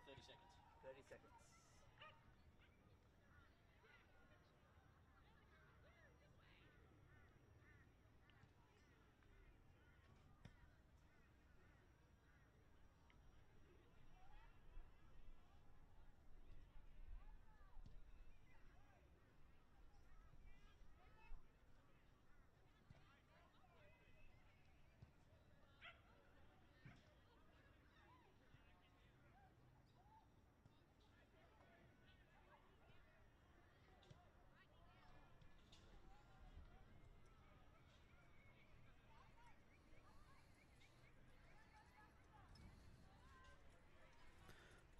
30 seconds. 30 seconds.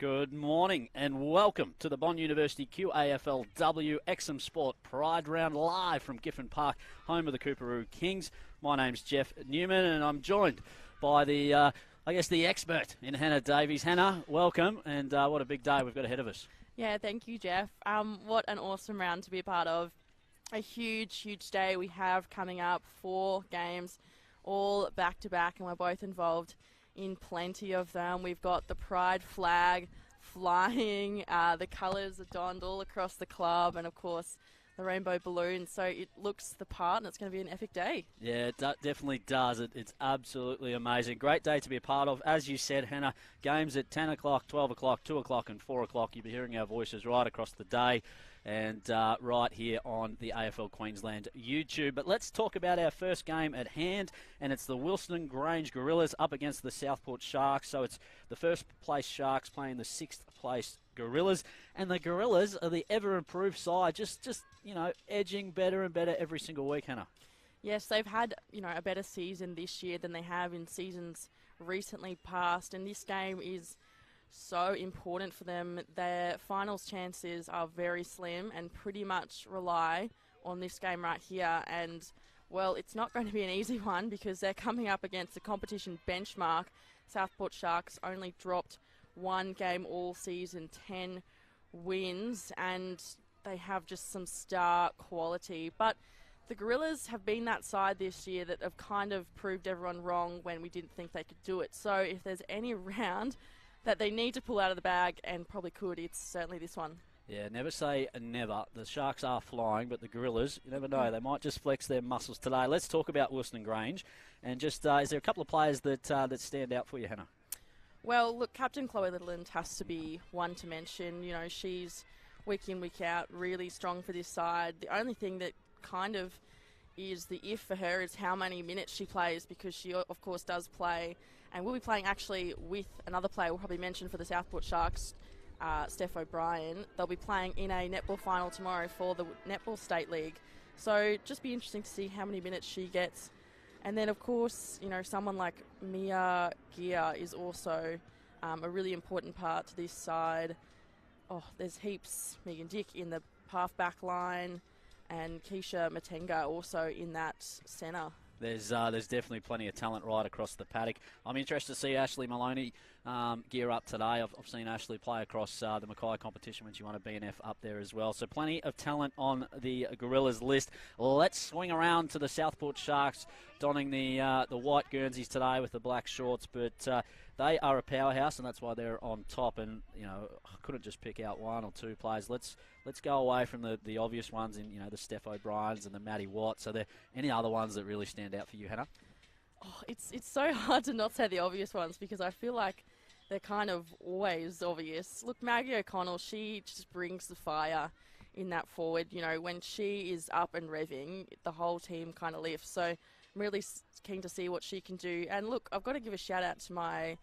Good morning and welcome to the Bond University QAFLW Exum Sport Pride Round live from Giffen Park, home of the Cooperoo Kings. My name's Jeff Newman and I'm joined by the expert in Hannah Davies. Hannah, welcome, and what a big day we've got ahead of us. Yeah, thank you, Jeff. What an awesome round to be a part of. A huge day we have coming up. 4 games, all back-to-back, and we're both involved in plenty of them. We've got the Pride flag flying, the colours are donned all across the club, and of course the rainbow balloons. So it looks the part, and it's going to be an epic day. Yeah, it definitely does. It's absolutely amazing. Great day to be a part of. As you said, Hannah, games at 10 o'clock, 12 o'clock, 2 o'clock and 4 o'clock. You'll be hearing our voices right across the day and right here on the AFL Queensland YouTube. But let's talk about our first game at hand, and it's the Wilston Grange Gorillas up against the Southport Sharks. So it's the first place Sharks playing the 6th place Gorillas, and the Gorillas are the ever-improved side, just edging better and better every single week, Hannah. Yes, they've had a better season this year than they have in seasons recently past, and this game is so important for them. Their finals chances are very slim and pretty much rely on this game right here. And, well, it's not going to be an easy one because they're coming up against a competition benchmark. Southport Sharks only dropped 1 game all season, 10 wins, and they have just some star quality. But the Gorillas have been that side this year that have kind of proved everyone wrong when we didn't think they could do it. So if there's any round that they need to pull out of the bag, and probably could, it's certainly this one. Yeah, never say never. The Sharks are flying, but the Gorillas, you never know. They might just flex their muscles today. Let's talk about Wilston Grange. And just, is there a couple of players that stand out for you, Hannah? Well, look, Captain Chloe Littleland has to be one to mention. She's week in, week out, really strong for this side. The only thing that kind of is the if for her is how many minutes she plays, because she, of course, does play. And we'll be playing actually with another player we'll probably mention for the Southport Sharks, Steph O'Brien. They'll be playing in a netball final tomorrow for the Netball State League. So just be interesting to see how many minutes she gets. And then, of course, someone like Mia Gear is also a really important part to this side. Oh, there's heaps. Megan Dick in the half-back line, and Keisha Matenga also in that centre. There's definitely plenty of talent right across the paddock. I'm interested to see Ashley Maloney gear up today. I've seen Ashley play across the Mackay competition when she won a BNF up there as well. So plenty of talent on the Gorillas list. Let's swing around to the Southport Sharks, donning the white Guernseys today with the black shorts. But they are a powerhouse, and that's why they're on top. And I couldn't just pick out 1 or 2 players. Let's go away from the obvious ones in the Steph O'Briens and the Maddie Watts. Are there any other ones that really stand out for you, Hannah? Oh, it's so hard to not say the obvious ones because I feel like they're kind of always obvious. Look, Maggie O'Connell, she just brings the fire in that forward. When she is up and revving, the whole team kind of lifts. So I'm really keen to see what she can do. And look, I've got to give a shout out to my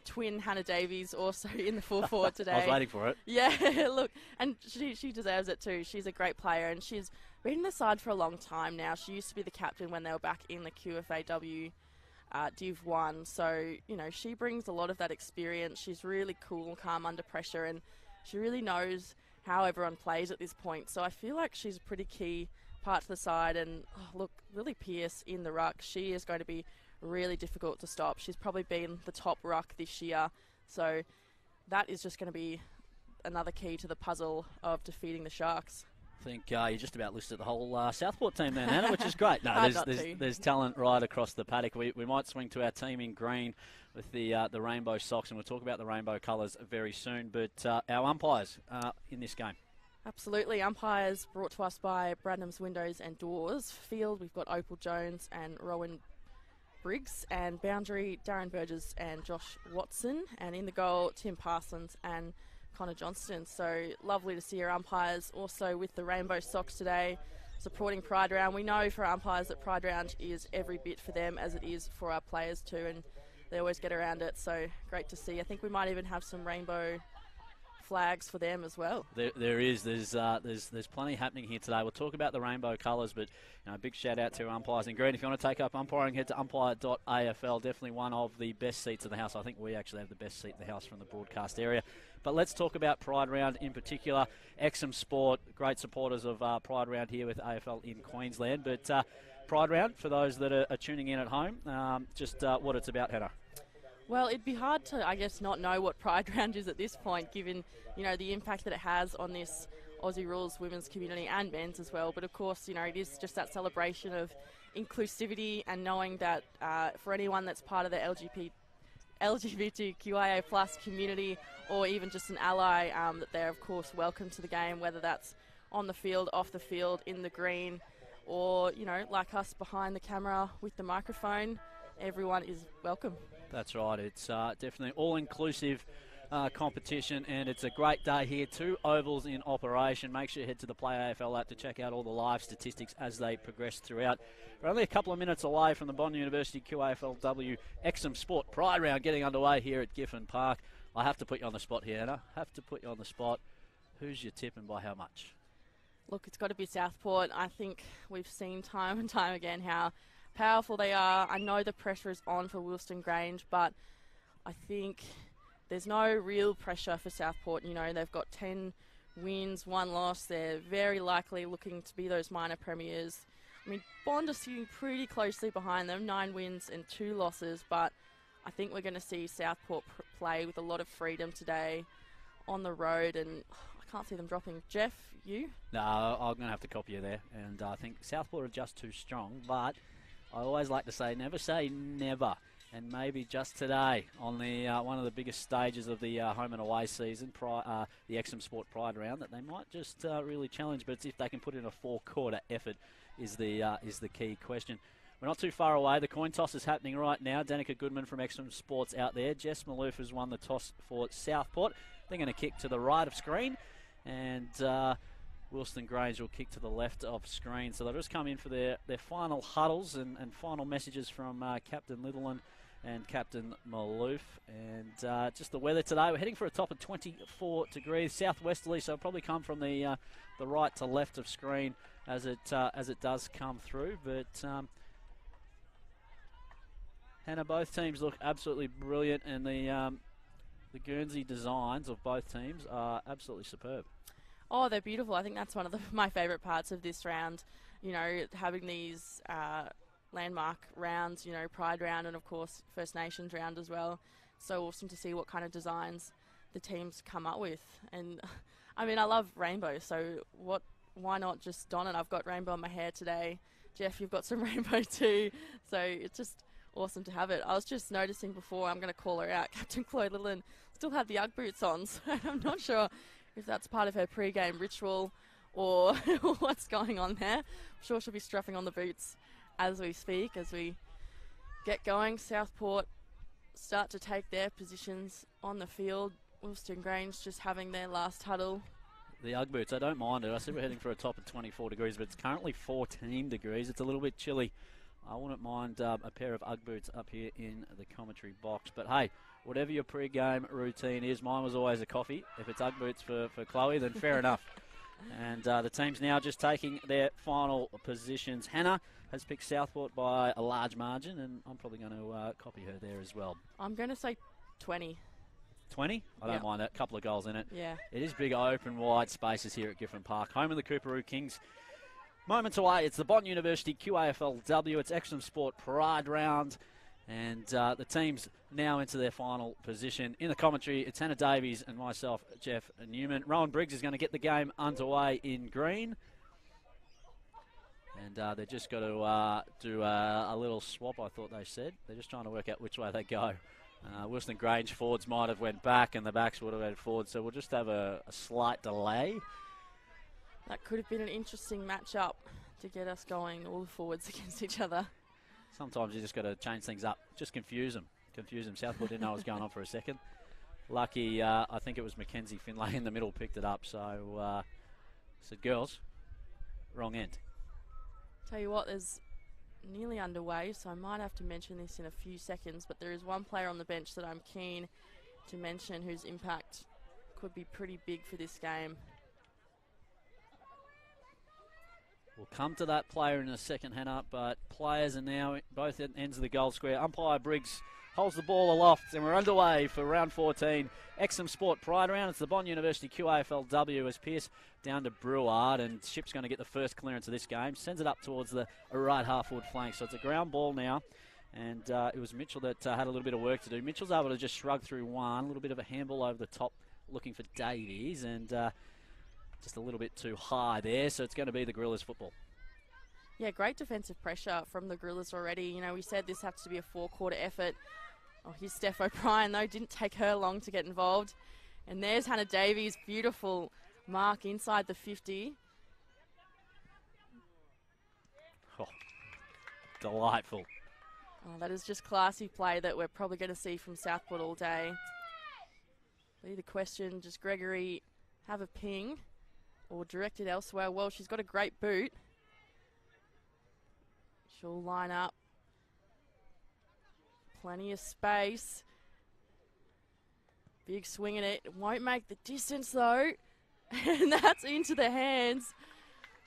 twin, Hannah Davies, also in the full forward today. I was waiting for it. Yeah, look, and she deserves it too. She's a great player, and she's been in the side for a long time now. She used to be the captain when they were back in the QAFLW Div 1. So, she brings a lot of that experience. She's really cool, calm under pressure, and she really knows how everyone plays at this point. So I feel like she's a pretty key part to the side. And, look, Lily Pearce in the ruck, she is going to be really difficult to stop. She's probably been the top ruck this year. So that is just going to be another key to the puzzle of defeating the Sharks. I think you just about listed the whole Southport team then, Hannah, which is great. No, there's talent right across the paddock. We might swing to our team in green with the rainbow socks, and we'll talk about the rainbow colours very soon. But our umpires in this game. Absolutely. Umpires brought to us by Bradnam's Windows and Doors. Field, we've got Opal Jones and Rowan Briggs, and boundary, Darren Burgess and Josh Watson, and in the goal, Tim Parsons and Connor Johnston. So lovely to see our umpires also with the rainbow socks today, supporting Pride Round. We know for umpires that Pride Round is every bit for them as it is for our players too, and they always get around it, so great to see. I think we might even have some rainbow flags for them as well. There's plenty happening here today. We'll talk about the rainbow colours, but big shout out to umpires in green. If you want to take up umpiring, head to umpire.afl. Definitely one of the best seats of the house. I think we actually have the best seat in the house from the broadcast area. But let's talk about Pride Round in particular. Exum Sport, great supporters of Pride Round here with AFL in Queensland. But Pride Round, for those that are tuning in at home, just what it's about, Hannah. Well, it'd be hard to, I guess, not know what Pride Round is at this point, given, the impact that it has on this Aussie Rules women's community and men's as well. But of course, it is just that celebration of inclusivity and knowing that for anyone that's part of the LGBTQIA plus community, or even just an ally, that they're of course welcome to the game, whether that's on the field, off the field, in the green, or like us behind the camera with the microphone. Everyone is welcome. That's right. It's definitely all-inclusive competition, and it's a great day here. 2 ovals in operation. Make sure you head to the Play AFL app to check out all the live statistics as they progress throughout. We're only a couple of minutes away from the Bond University QAFLW Exum Sport Pride Round getting underway here at Giffen Park. I have to put you on the spot here, Anna. Have to put you on the spot. Who's your tip and by how much? Look, it's got to be Southport. I think we've seen time and time again how powerful they are. I know the pressure is on for Wilston Grange, but I think there's no real pressure for Southport. They've got 10 wins, 1 loss. They're very likely looking to be those minor premiers. I mean, Bond are sitting pretty closely behind them, 9 wins and 2 losses, but I think we're going to see Southport play with a lot of freedom today on the road, and I can't see them dropping. Jeff, you? No, I'm going to have to copy you there, and I think Southport are just too strong, but I always like to say never, and maybe just today on the one of the biggest stages of the home and away season, the Exum Sport Pride Round, that they might just really challenge. But it's if they can put in a 4-quarter effort is the key question. We're not too far away. The coin toss is happening right now. Danica Goodman from Exum Sports out there. Jess Maloof has won the toss for Southport. They're going to kick to the right of screen, and Wilston Grange will kick to the left of screen. So they'll just come in for their final huddles and final messages from Captain Litherland and Captain Maloof. And just the weather today, we're heading for a top of 24 degrees, southwesterly, so it'll probably come from the right to left of screen as it does come through. But Hannah, both teams look absolutely brilliant, and the Guernsey designs of both teams are absolutely superb. Oh, they're beautiful. I think that's one of my favourite parts of this round, having these landmark rounds, Pride Round and, of course, First Nations round as well. So awesome to see what kind of designs the teams come up with. And, I mean, I love rainbow, so why not just don it? I've got rainbow in my hair today. Jeff, you've got some rainbow too. So it's just awesome to have it. I was just noticing before, I'm going to call her out, Captain Chloe Litherland still had the Ugg boots on, so I'm not sure if that's part of her pre-game ritual or what's going on there. I'm sure she'll be strapping on the boots as we speak, as we get going. Southport start to take their positions on the field. Wilston Grange just having their last huddle. The Ugg boots, I don't mind it. I said we're heading for a top of 24 degrees, but it's currently 14 degrees. It's a little bit chilly. I wouldn't mind a pair of Ugg boots up here in the commentary box. But hey, whatever your pre-game routine is, mine was always a coffee. If it's Ugg boots for Chloe, then fair enough. And the team's now just taking their final positions. Hannah has picked Southport by a large margin, and I'm probably going to copy her there as well. I'm going to say 20. 20? I don't mind that. A couple of goals in it. Yeah. It is big, open, wide spaces here at Giffen Park. Home of the Cooperoo Kings. Moments away, it's the Bond University QAFLW. It's Exum Sport Pride Round. And the team's now into their final position. In the commentary, it's Hannah Davies and myself, Jeff Newman. Rowan Briggs is going to get the game underway in green. And they're just got to do a little swap, I thought they said. They're just trying to work out which way they go. Wilston Grange forwards might have went back and the backs would have went forward, so we'll just have a slight delay. That could have been an interesting matchup to get us going, all the forwards against each other. Sometimes you just got to change things up, just confuse them. Southport didn't know what was going on for a second. Lucky, I think it was Mackenzie Finlay in the middle picked it up, so said, girls, wrong end. Tell you what, there's nearly underway, so I might have to mention this in a few seconds, but there is one player on the bench that I'm keen to mention whose impact could be pretty big for this game. We'll come to that player in a second, Hannah, but players are now both at ends of the goal square. Umpire Briggs holds the ball aloft, and we're underway for round 14. Exum Sport Pride round. It's the Bond University QAFLW as Pearce down to Breward, and Ship's going to get the first clearance of this game. Sends it up towards the right half-forward flank, so it's a ground ball now. And it was Mitchell that had a little bit of work to do. Mitchell's able to just shrug through one, a little bit of a handball over the top, looking for Davies, and just a little bit too high there, so it's going to be the Gorillas football. Yeah, great defensive pressure from the Gorillas already. You know, we said this has to be a four-quarter effort. Oh, here's Steph O'Brien, though. Didn't take her long to get involved. And there's Hannah Davies, beautiful mark inside the 50. Oh, delightful. Oh, that is just classy play that we're probably going to see from Southport all day. Be the question, does Gregory have a ping or direct it elsewhere? Well, she's got a great boot. She'll line up. Plenty of space. Big swing in it. It won't make the distance though. And that's into the hands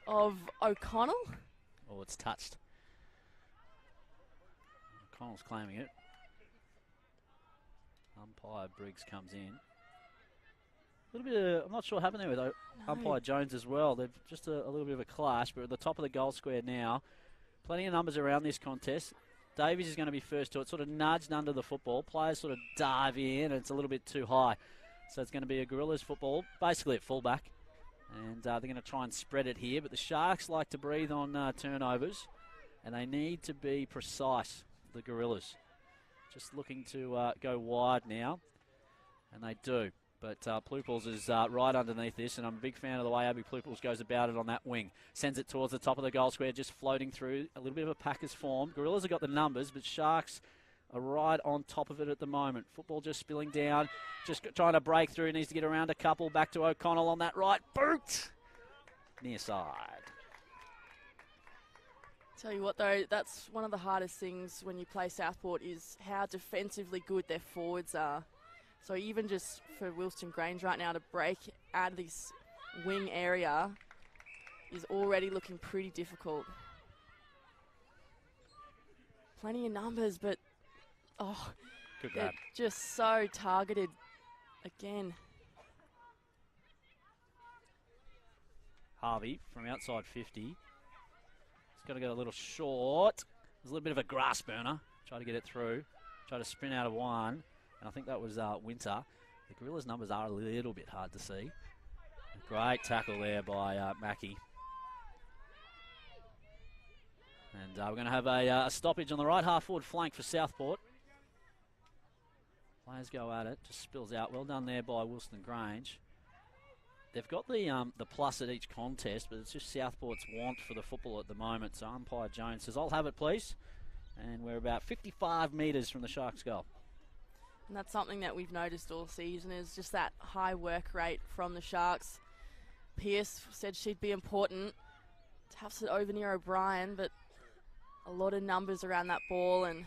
of O'Connell. Oh, it's touched. O'Connell's claiming it. Umpire Briggs comes in. A little bit of, I'm not sure what happened there with Umpire Jones as well. They've just a little bit of a clash, but at the top of the goal square now. Plenty of numbers around this contest. Davies is going to be first to it, sort of nudged under the football. Players sort of dive in, and it's a little bit too high. So it's going to be a Gorillas football, basically at fullback. And they're going to try and spread it here, but the Sharks like to breathe on turnovers, and they need to be precise, the Gorillas. Just looking to go wide now, and they do. But Pluples is right underneath this, and I'm a big fan of the way Abby Pluples goes about it on that wing. Sends it towards the top of the goal square, just floating through. A little bit of a pack is formed. Gorillas have got the numbers, but Sharks are right on top of it at the moment. Football just spilling down, just trying to break through. Needs to get around a couple. Back to O'Connell on that right boot. Near side. Tell you what, though, that's one of the hardest things when you play Southport is how defensively good their forwards are. So even just for Wilston Grange right now to break out of this wing area is already looking pretty difficult. Plenty of numbers, but good grab. Just so targeted again. Harvey from outside 50. He's got to get a little short. There's a little bit of a grass burner. Try to get it through. Try to sprint out of one. And I think that was Winter. The Gorillas' numbers are a little bit hard to see. A great tackle there by Mackie. And we're going to have a stoppage on the right half-forward flank for Southport. Players go at it. Just spills out. Well done there by Wilston Grange. They've got the plus at each contest, but it's just Southport's want for the football at the moment. So umpire Jones says, I'll have it, please. And we're about 55 metres from the Sharks' goal. And that's something that we've noticed all season is just that high work rate from the Sharks. Pearce said she'd be important. Tufts it over near O'Brien, but a lot of numbers around that ball, and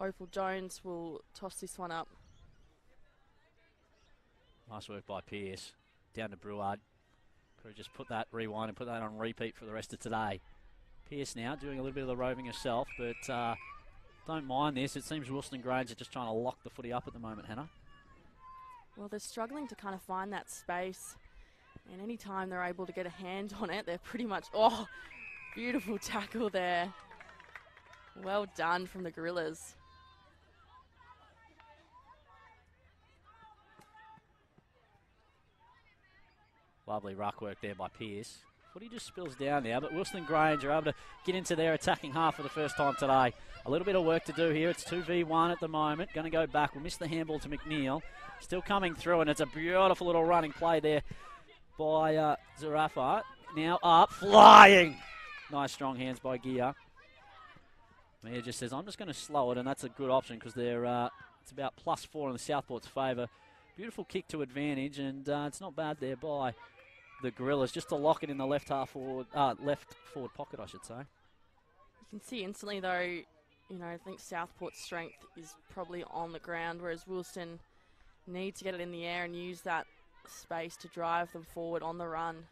Opal Jones will toss this one up. Nice work by Pearce. Down to Breward. Could have just put that, rewind and put that on repeat for the rest of today. Pearce now doing a little bit of the roving herself, but don't mind this. It seems Wilston Grange are just trying to lock the footy up at the moment, Hannah. Well, they're struggling to kind of find that space. And any time they're able to get a hand on it, they're pretty much... Oh, beautiful tackle there. Well done from the Gorillas. Lovely ruck work there by Pearce. Footy just spills down now, but Wilston Grange are able to get into their attacking half for the first time today. A little bit of work to do here. It's 2v1 at the moment. Going to go back. We'll miss the handball to McNeil. Still coming through, and it's a beautiful little running play there by Zarafa. Now up, flying. Nice strong hands by Gia. Mia just says, I'm just going to slow it, and that's a good option because they're it's about +4 in the Southport's favour. Beautiful kick to advantage, and it's not bad there by the Gorillas, just to lock it in the left forward pocket, I should say. You can see instantly, though, you know, I think Southport's strength is probably on the ground, whereas Wilston need to get it in the air and use that space to drive them forward on the run.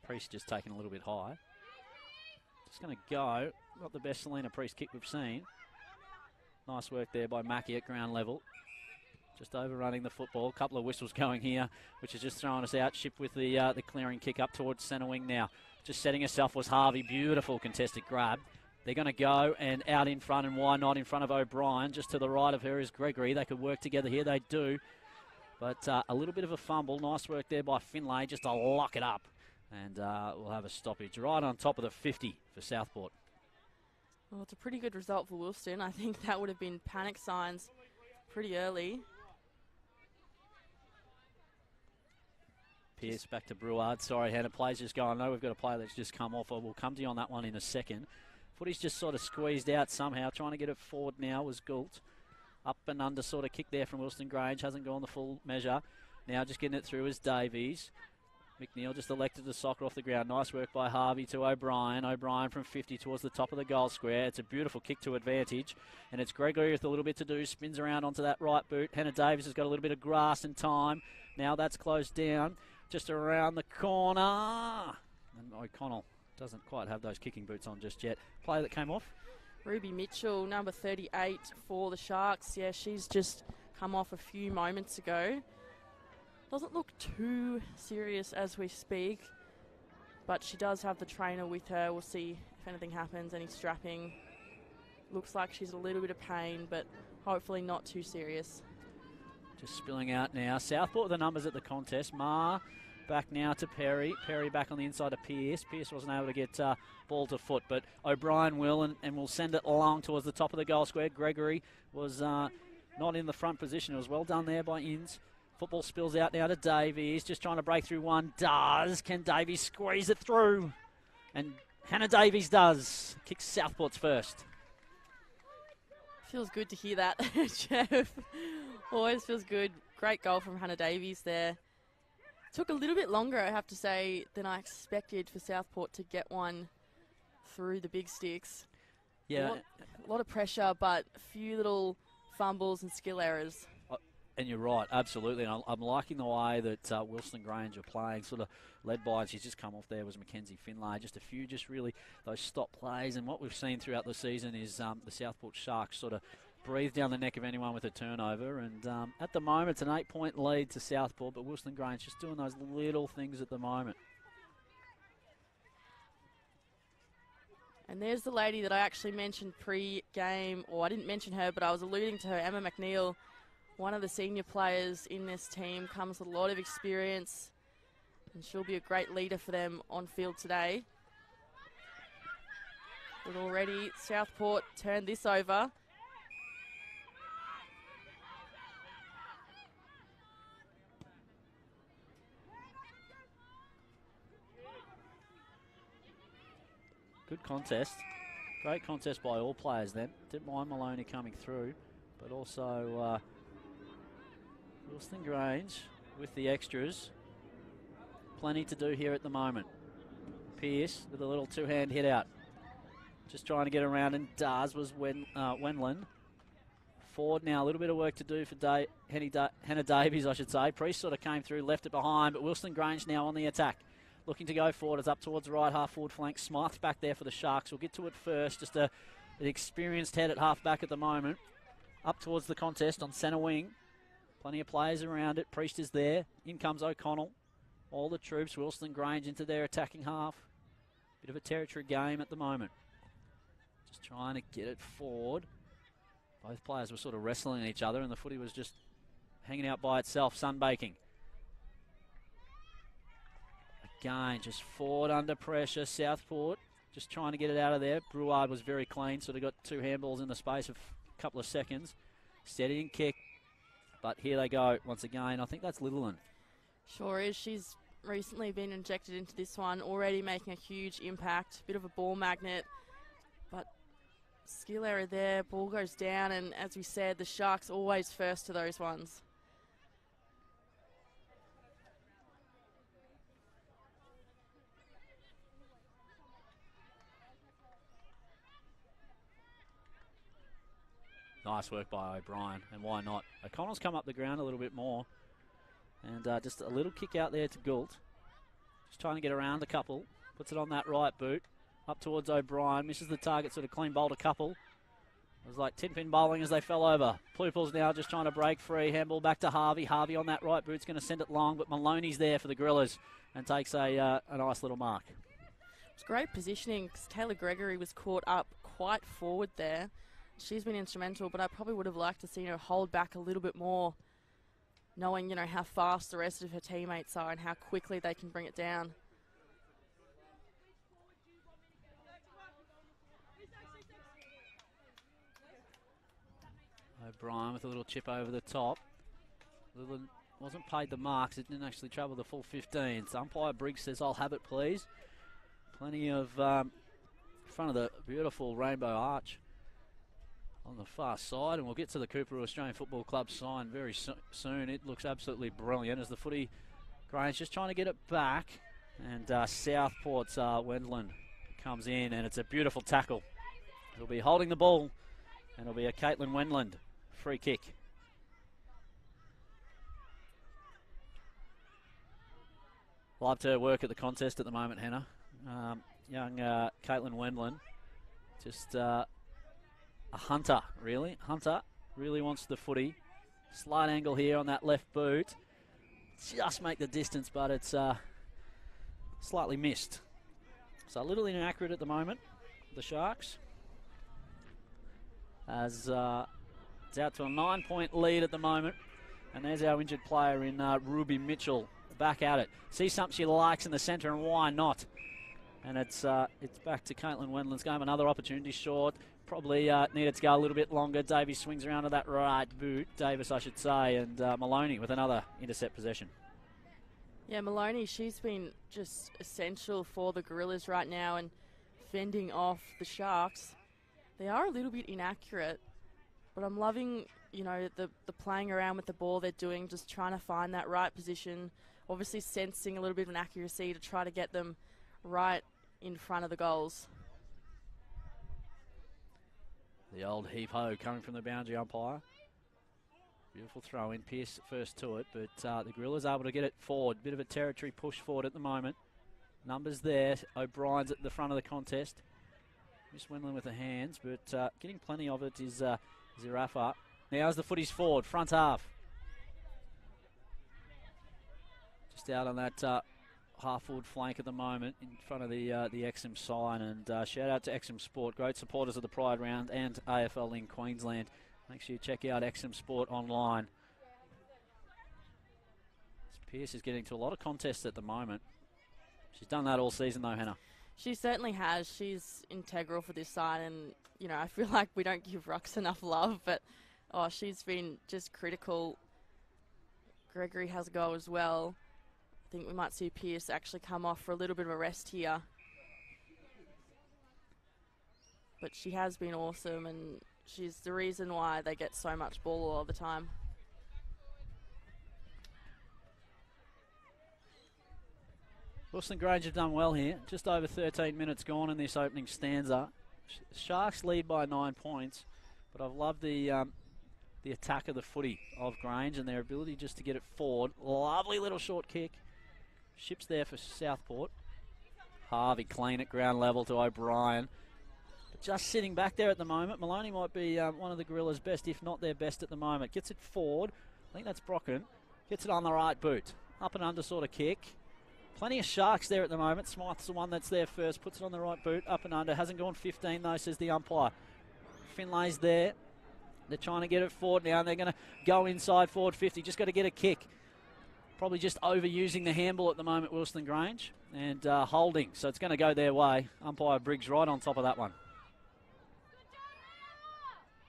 Priest just taking a little bit high. Just going to go. Not the best Selena Priest kick we've seen. Nice work there by Mackie at ground level. Just overrunning the football. A couple of whistles going here, which is just throwing us out. Ship with the clearing kick up towards centre wing now. Just setting herself was Harvey. Beautiful contested grab. They're going to go and out in front, and why not in front of O'Brien. Just to the right of her is Gregory. They could work together here. They do. But a little bit of a fumble. Nice work there by Finlay just to lock it up. And we'll have a stoppage right on top of the 50 for Southport. Well, it's a pretty good result for Wilston. I think that would have been panic signs pretty early. Pierce back to Breward. Sorry, Hannah. Play's just going, no, we've got a player that's just come off. We'll come to you on that one in a second. Footy's just sort of squeezed out somehow. Trying to get it forward now was Goult. Up and under sort of kick there from Wilston Grange. Hasn't gone the full measure. Now just getting it through is Davies. McNeil just elected to soccer off the ground. Nice work by Harvey to O'Brien. O'Brien from 50 towards the top of the goal square. It's a beautiful kick to advantage. And it's Gregory with a little bit to do. Spins around onto that right boot. Hannah Davis has got a little bit of grass and time. Now that's closed down. Just around the corner. And O'Connell doesn't quite have those kicking boots on just yet. Player that came off. Ruby Mitchell, number 38 for the Sharks. Yeah, she's just come off a few moments ago. Doesn't look too serious as we speak, but she does have the trainer with her. We'll see if anything happens, any strapping. Looks like she's a little bit of pain, but hopefully not too serious. Just spilling out now. Southport with the numbers at the contest. Ma back now to Perry. Perry back on the inside to Pierce. Pierce wasn't able to get ball to foot, but O'Brien will, and will send it along towards the top of the goal square. Gregory was not in the front position. It was well done there by Inns. Football spills out now to Davies. Just trying to break through one. Does. Can Davies squeeze it through? And Hannah Davies does. Kicks Southport's first. Feels good to hear that, Jeff. Always feels good. Great goal from Hannah Davies there. Took a little bit longer, I have to say, than I expected for Southport to get one through the big sticks. Yeah. A lot of pressure, but a few little fumbles and skill errors. And you're right, absolutely. And I'm liking the way that Wilston Grange are playing, sort of led by, and she's just come off there, was Mackenzie Finlay. Just a few, just really those stop plays. And what we've seen throughout the season is the Southport Sharks sort of breathe down the neck of anyone with a turnover. And at the moment, it's an 8-point lead to Southport, but Wilston Grange just doing those little things at the moment. And there's the lady that I actually mentioned pre-game, or I didn't mention her, but I was alluding to her, Emma McNeil. One of the senior players in this team, comes with a lot of experience, and she'll be a great leader for them on field today. But already Southport turned this over. Good contest. Great contest by all players then. Didn't mind Maloney coming through, but also Wilston Grange with the extras. Plenty to do here at the moment. Pierce with a little two-hand hit out. Just trying to get around, and does was Wenlin. Ford now, a little bit of work to do for Hannah Davies, I should say. Priest sort of came through, left it behind, but Wilston Grange now on the attack. Looking to go forward. It's up towards the right half forward flank. Smythe's back there for the Sharks. We'll get to it first. Just an experienced head at half back at the moment. Up towards the contest on centre wing. Plenty of players around it. Priest is there. In comes O'Connell. All the troops. Wilston Grange into their attacking half. Bit of a territory game at the moment. Just trying to get it forward. Both players were sort of wrestling each other, and the footy was just hanging out by itself, sunbaking. Again, just forward under pressure. Southport just trying to get it out of there. Brouard was very clean, sort of got two handballs in the space of a couple of seconds. Steady and kick. But here they go once again. I think that's Littleland. Sure is. She's recently been injected into this one, already making a huge impact. Bit of a ball magnet, but skill error there. Ball goes down, and as we said, the Sharks always first to those ones. Nice work by O'Brien, and why not? O'Connell's come up the ground a little bit more, and just a little kick out there to Gould. Just trying to get around a couple. Puts it on that right boot. Up towards O'Brien. Misses the target, sort of clean bowled a couple. It was like 10-pin bowling as they fell over. Pluples now just trying to break free. Handball back to Harvey. Harvey on that right boot's going to send it long, but Maloney's there for the Gorillas and takes a nice little mark. It's great positioning because Taylor Gregory was caught up quite forward there. She's been instrumental, but I probably would have liked to see her hold back a little bit more, knowing, how fast the rest of her teammates are and how quickly they can bring it down. O'Brien with a little chip over the top. Littleland wasn't paid the marks. It didn't actually travel the full 15. So umpire Briggs says, "I'll have it, please." Plenty of front of the beautiful rainbow arch on the far side, and we'll get to the Cooper Australian Football Club sign very soon. It looks absolutely brilliant as the footy, Grange just trying to get it back, and Southport's Wendland comes in, and it's a beautiful tackle. It'll be holding the ball, and it'll be a Caitlin Wendland free kick. Loved her work at the contest at the moment, Hannah. Young Caitlin Wendland, just a hunter, really. Hunter really wants the footy. Slight angle here on that left boot. Just make the distance, but it's slightly missed. So a little inaccurate at the moment, the Sharks. As it's out to a 9-point lead at the moment. And there's our injured player in Ruby Mitchell. Back at it. See something she likes in the centre, and why not? And it's back to Caitlin Wendland's game. Another opportunity short. Probably needed to go a little bit longer. Davies swings around to that right boot. Davis, I should say. And Maloney with another intercept possession. Yeah, Maloney, she's been just essential for the Gorillas right now and fending off the Sharks. They are a little bit inaccurate, but I'm loving, the playing around with the ball they're doing, just trying to find that right position. Obviously sensing a little bit of an accuracy to try to get them right in front of the goals. The old heave-ho coming from the boundary umpire. Beautiful throw in. Pearce first to it, but the Gorillas able to get it forward. Bit of a territory push forward at the moment. Numbers there. O'Brien's at the front of the contest. Miss Wendland with the hands, but getting plenty of it is Zirafa. Now as the footy's forward, front half. Just out on that half-forward flank at the moment in front of the Exum sign, and shout out to Exum Sport, great supporters of the Pride Round and AFL in Queensland. Make sure you check out Exum Sport online. Pearce is getting to a lot of contests at the moment. She's done that all season though, Hannah. She certainly has. She's integral for this side, and I feel like we don't give Rux enough love, but she's been just critical. Gregory has a go as well. I think we might see Pearce actually come off for a little bit of a rest here. But she has been awesome, and she's the reason why they get so much ball all the time. Wilston Grange have done well here. Just over 13 minutes gone in this opening stanza. Sharks lead by 9 points, but I've loved the attack of the footy of Grange and their ability just to get it forward. Lovely little short kick. Ships there for Southport. Harvey clean at ground level to O'Brien. But just sitting back there at the moment. Maloney might be one of the Gorillas' best, if not their best at the moment. Gets it forward. I think that's Brocken. Gets it on the right boot. Up and under sort of kick. Plenty of Sharks there at the moment. Smythe's the one that's there first. Puts it on the right boot. Up and under. Hasn't gone 15 though, says the umpire. Finlay's there. They're trying to get it forward now. And they're going to go inside forward 50. Just got to get a kick. Probably just overusing the handball at the moment, Wilston Grange. And holding. So it's going to go their way. Umpire Briggs right on top of that one.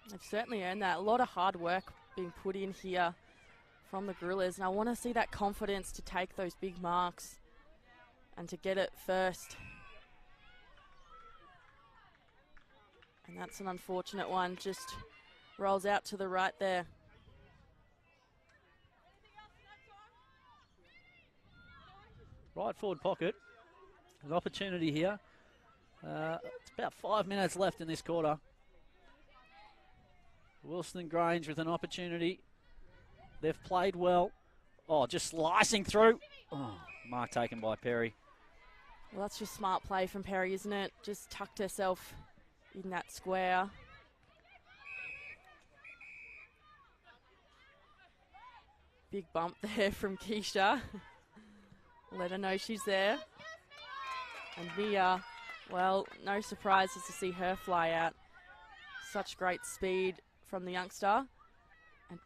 They've certainly earned that. A lot of hard work being put in here from the Gorillas. And I want to see that confidence to take those big marks and to get it first. And that's an unfortunate one. Just rolls out to the right there. Right forward pocket. An opportunity here. It's about 5 minutes left in this quarter. Wilston Grange with an opportunity. They've played well. Oh, just slicing through. Oh, mark taken by Perry. Well, that's just smart play from Perry, isn't it? Just tucked herself in that square. Big bump there from Keisha. Let her know she's there. And Mia, well, no surprises to see her fly out. Such great speed from the youngster. And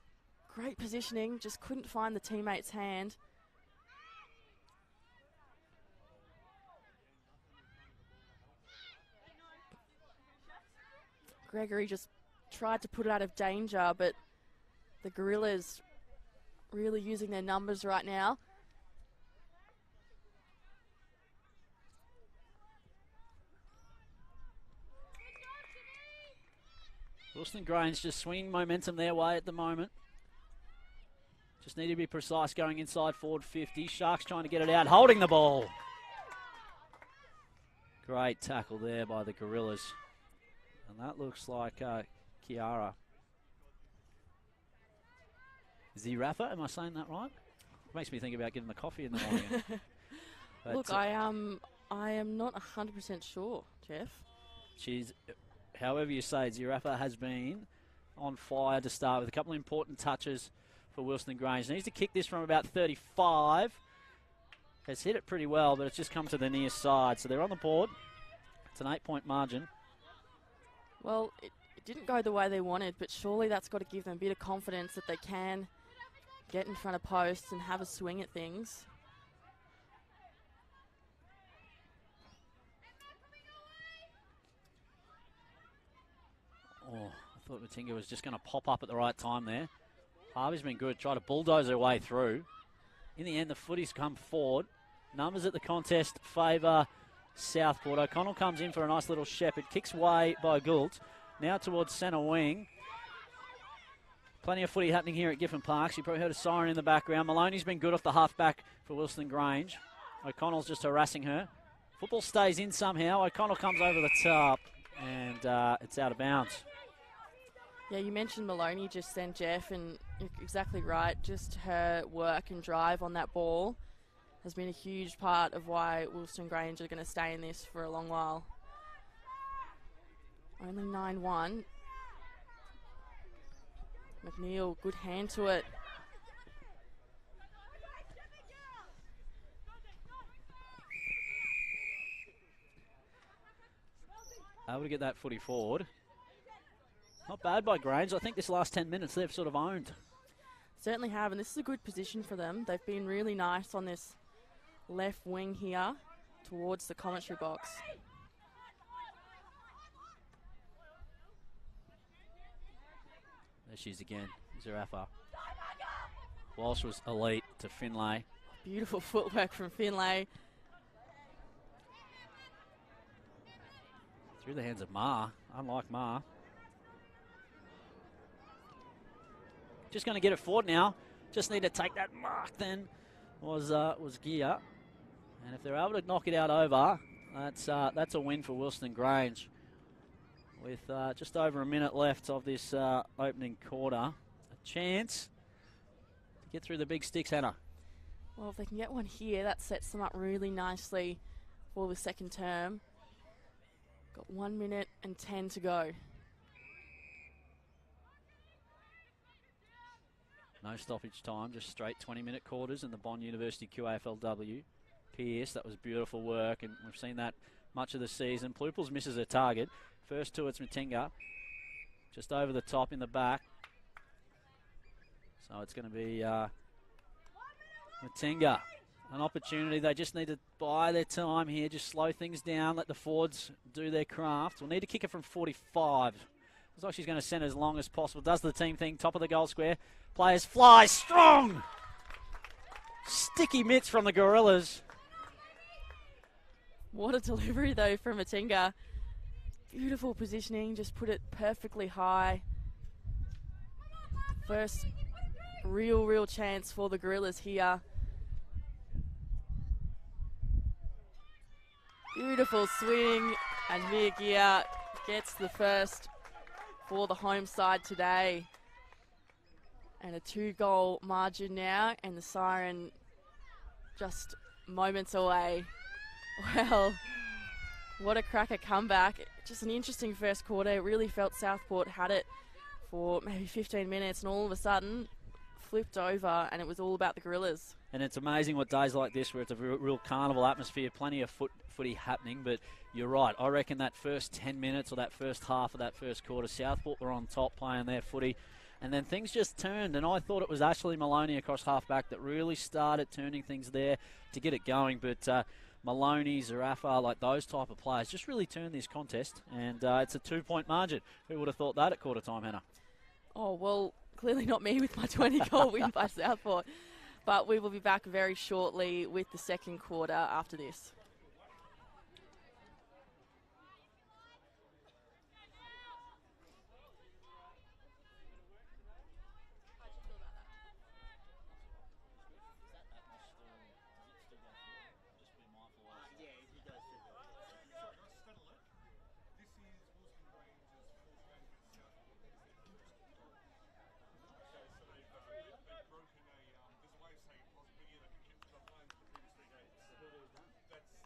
great positioning, just couldn't find the teammate's hand. Gregory just tried to put it out of danger, but the Gorillas really using their numbers right now. Wilston Grange just swinging momentum their way at the moment. Just need to be precise going inside forward 50. Sharks trying to get it out, holding the ball. Great tackle there by the Gorillas. And that looks like Kiara. Zirafa, am I saying that right? Makes me think about getting the coffee in the morning. Look, I am not 100% sure, Jeff. She's, however you say, Zirafa has been on fire to start with. A couple of important touches for Wilston Grange. Needs to kick this from about 35. Has hit it pretty well, but it's just come to the near side. So they're on the board. It's an 8-point margin. Well, it didn't go the way they wanted, but surely that's got to give them a bit of confidence that they can get in front of posts and have a swing at things. Oh, I thought Matinga was just going to pop up at the right time there. Harvey's been good, tried to bulldoze her way through. In the end, the footies come forward. Numbers at the contest favour Southport. O'Connell comes in for a nice little shepherd. Kicks way by Gould. Now towards centre wing. Plenty of footy happening here at Giffen Park. You probably heard a siren in the background. Maloney's been good off the half-back for Wilston Grange. O'Connell's just harassing her. Football stays in somehow. O'Connell comes over the top, and it's out of bounds. Yeah, you mentioned Maloney just then, Jeff, and you're exactly right. Just her work and drive on that ball has been a huge part of why Wilston Grange are going to stay in this for a long while. Only 9-1. McNeil, good hand to it. Able to get that footy forward. Not bad by Grange. I think this last 10 minutes they've sort of owned. Certainly have, and this is a good position for them. They've been really nice on this left wing here towards the commentary box. There she is again, Zirafa. Walsh was elite to Finlay. Beautiful footwork from Finlay. Through the hands of Ma, unlike Ma. Just going to get it forward now. Just need to take that mark then, was Gia. And if they're able to knock it out over, that's a win for Wilston Grange. With just over a minute left of this opening quarter. A chance to get through the big sticks, Hannah. Well, if they can get one here, that sets them up really nicely for the second term. Got 1 minute and 10 to go. No stoppage time, just straight 20-minute quarters in the Bond University QAFLW. Pierce. That was beautiful work, and we've seen that much of the season. Pluples misses a target. First to it's Matinga. Just over the top in the back. So it's going to be Matinga. An opportunity. They just need to buy their time here. Just slow things down. Let the forwards do their craft. We'll need to kick it from 45. Looks like she's going to send as long as possible. Does the team thing. Top of the goal square. Players fly strong. Sticky mitts from the Gorillas. What a delivery, though, from Matinga. Beautiful positioning. Just put it perfectly high. First real chance for the Gorillas here. Beautiful swing, and Mia Gear gets the first for the home side today. And a 2-goal margin now, and the siren just moments away. Well, what a cracker comeback. Just an interesting first quarter. It really felt Southport had it for maybe 15 minutes, and all of a sudden flipped over, and it was all about the Gorillas. And it's amazing what days like this, where it's a real carnival atmosphere, plenty of footy happening. But you're right, I reckon that first 10 minutes or that first half of that first quarter, Southport were on top playing their footy, and then things just turned. And I thought it was Ashley Maloney across half-back that really started turning things there to get it going. But Maloney, Zarafa, like those type of players just really turned this contest, and it's a 2-point margin. Who would have thought that at quarter time, Hannah? Oh, well, clearly not me with my 20-goal win by Southport. But we will be back very shortly with the second quarter after this. That's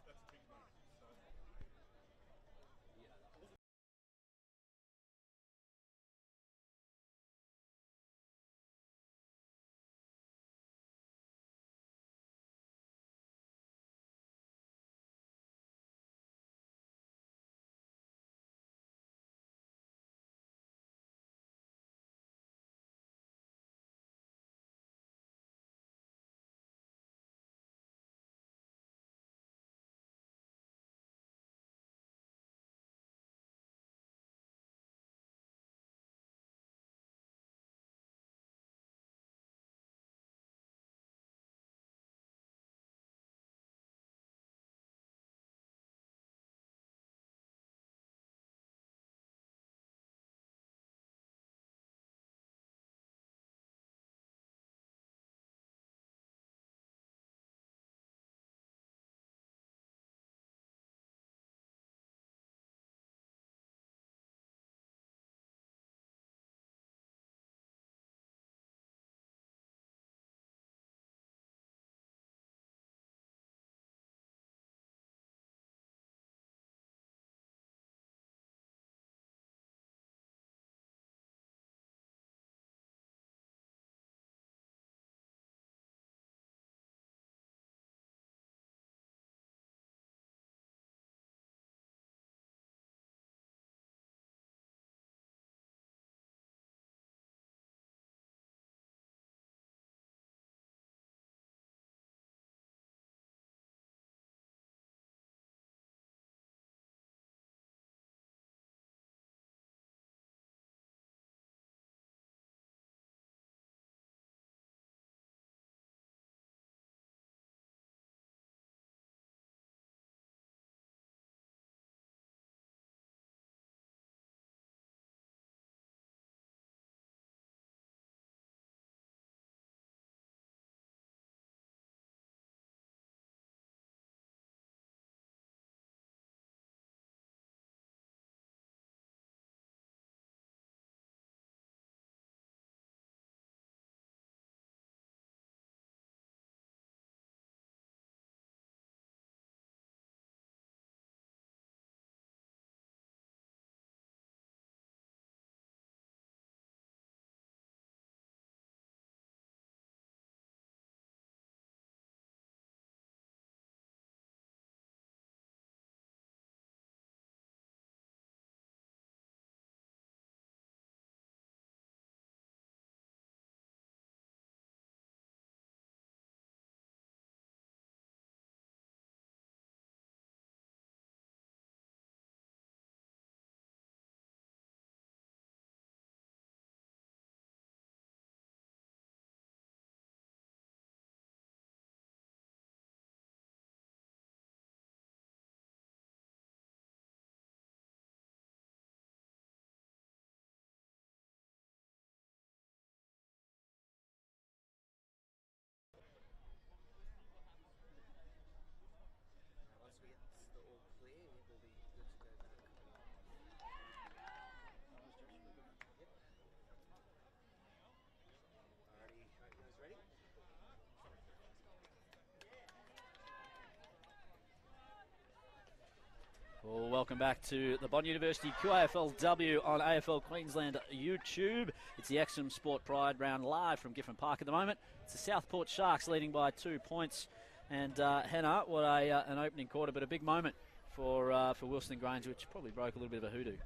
Well, welcome back to the Bond University QAFLW on AFL Queensland YouTube. It's the Exum Sport Pride round live from Giffen Park at the moment. It's the Southport Sharks leading by 2 points. And Hannah, what an opening quarter, but a big moment for Wilston Grange, which probably broke a little bit of a hoodoo.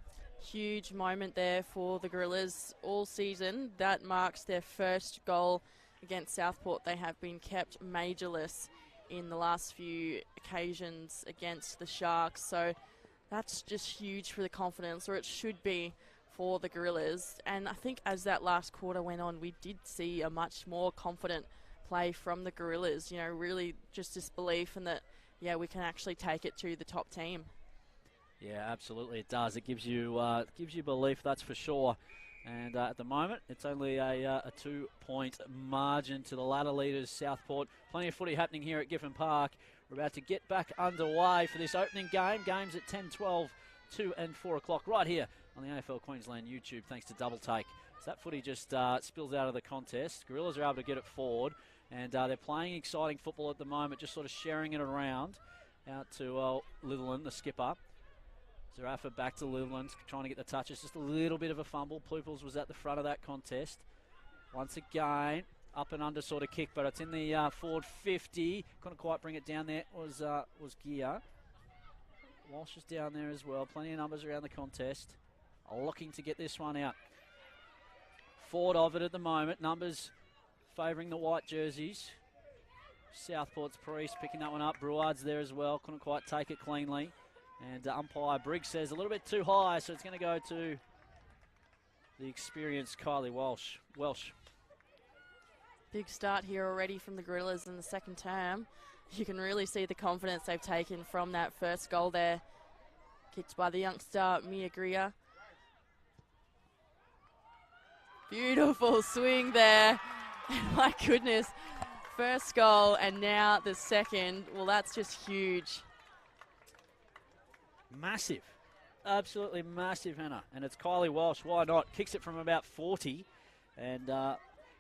Huge moment there for the Gorillas all season. That marks their first goal against Southport. They have been kept majorless in the last few occasions against the Sharks. So that's just huge for the confidence, or it should be for the Gorillas. And I think as that last quarter went on, we did see a much more confident play from the Gorillas. You know, really just this belief in that, yeah, we can actually take it to the top team. Yeah, absolutely, it does. It gives you belief, that's for sure. And at the moment, it's only a 2-point margin to the ladder leaders, Southport. Plenty of footy happening here at Giffen Park. We're about to get back underway for this opening game. Games at 10, 12, 2 and 4 o'clock right here on the AFL Queensland YouTube, thanks to Double Take. So that footy just spills out of the contest. Gorillas are able to get it forward, and they're playing exciting football at the moment, just sort of sharing it around out to Litherland, the skipper. Zarafa back to Litherland, trying to get the touches. Just a little bit of a fumble. Pluples was at the front of that contest. Once again, up and under sort of kick, but it's in the forward 50. Couldn't quite bring it down there. Was Gear. Walsh is down there as well. Plenty of numbers around the contest. Looking to get this one out. Forward of it at the moment. Numbers favouring the white jerseys. Southport's Priest picking that one up. Bruard's there as well. Couldn't quite take it cleanly. And umpire Briggs says a little bit too high, so it's going to go to the experienced Kylie Welsh. Big start here already from the Gorillas in the second term. You can really see the confidence they've taken from that first goal there. Kicked by the youngster Mia Greer. Beautiful swing there. My goodness. First goal and now the second. Well, that's just huge. Massive. Absolutely massive, Hannah. And it's Kylie Welsh. Why not? Kicks it from about 40. And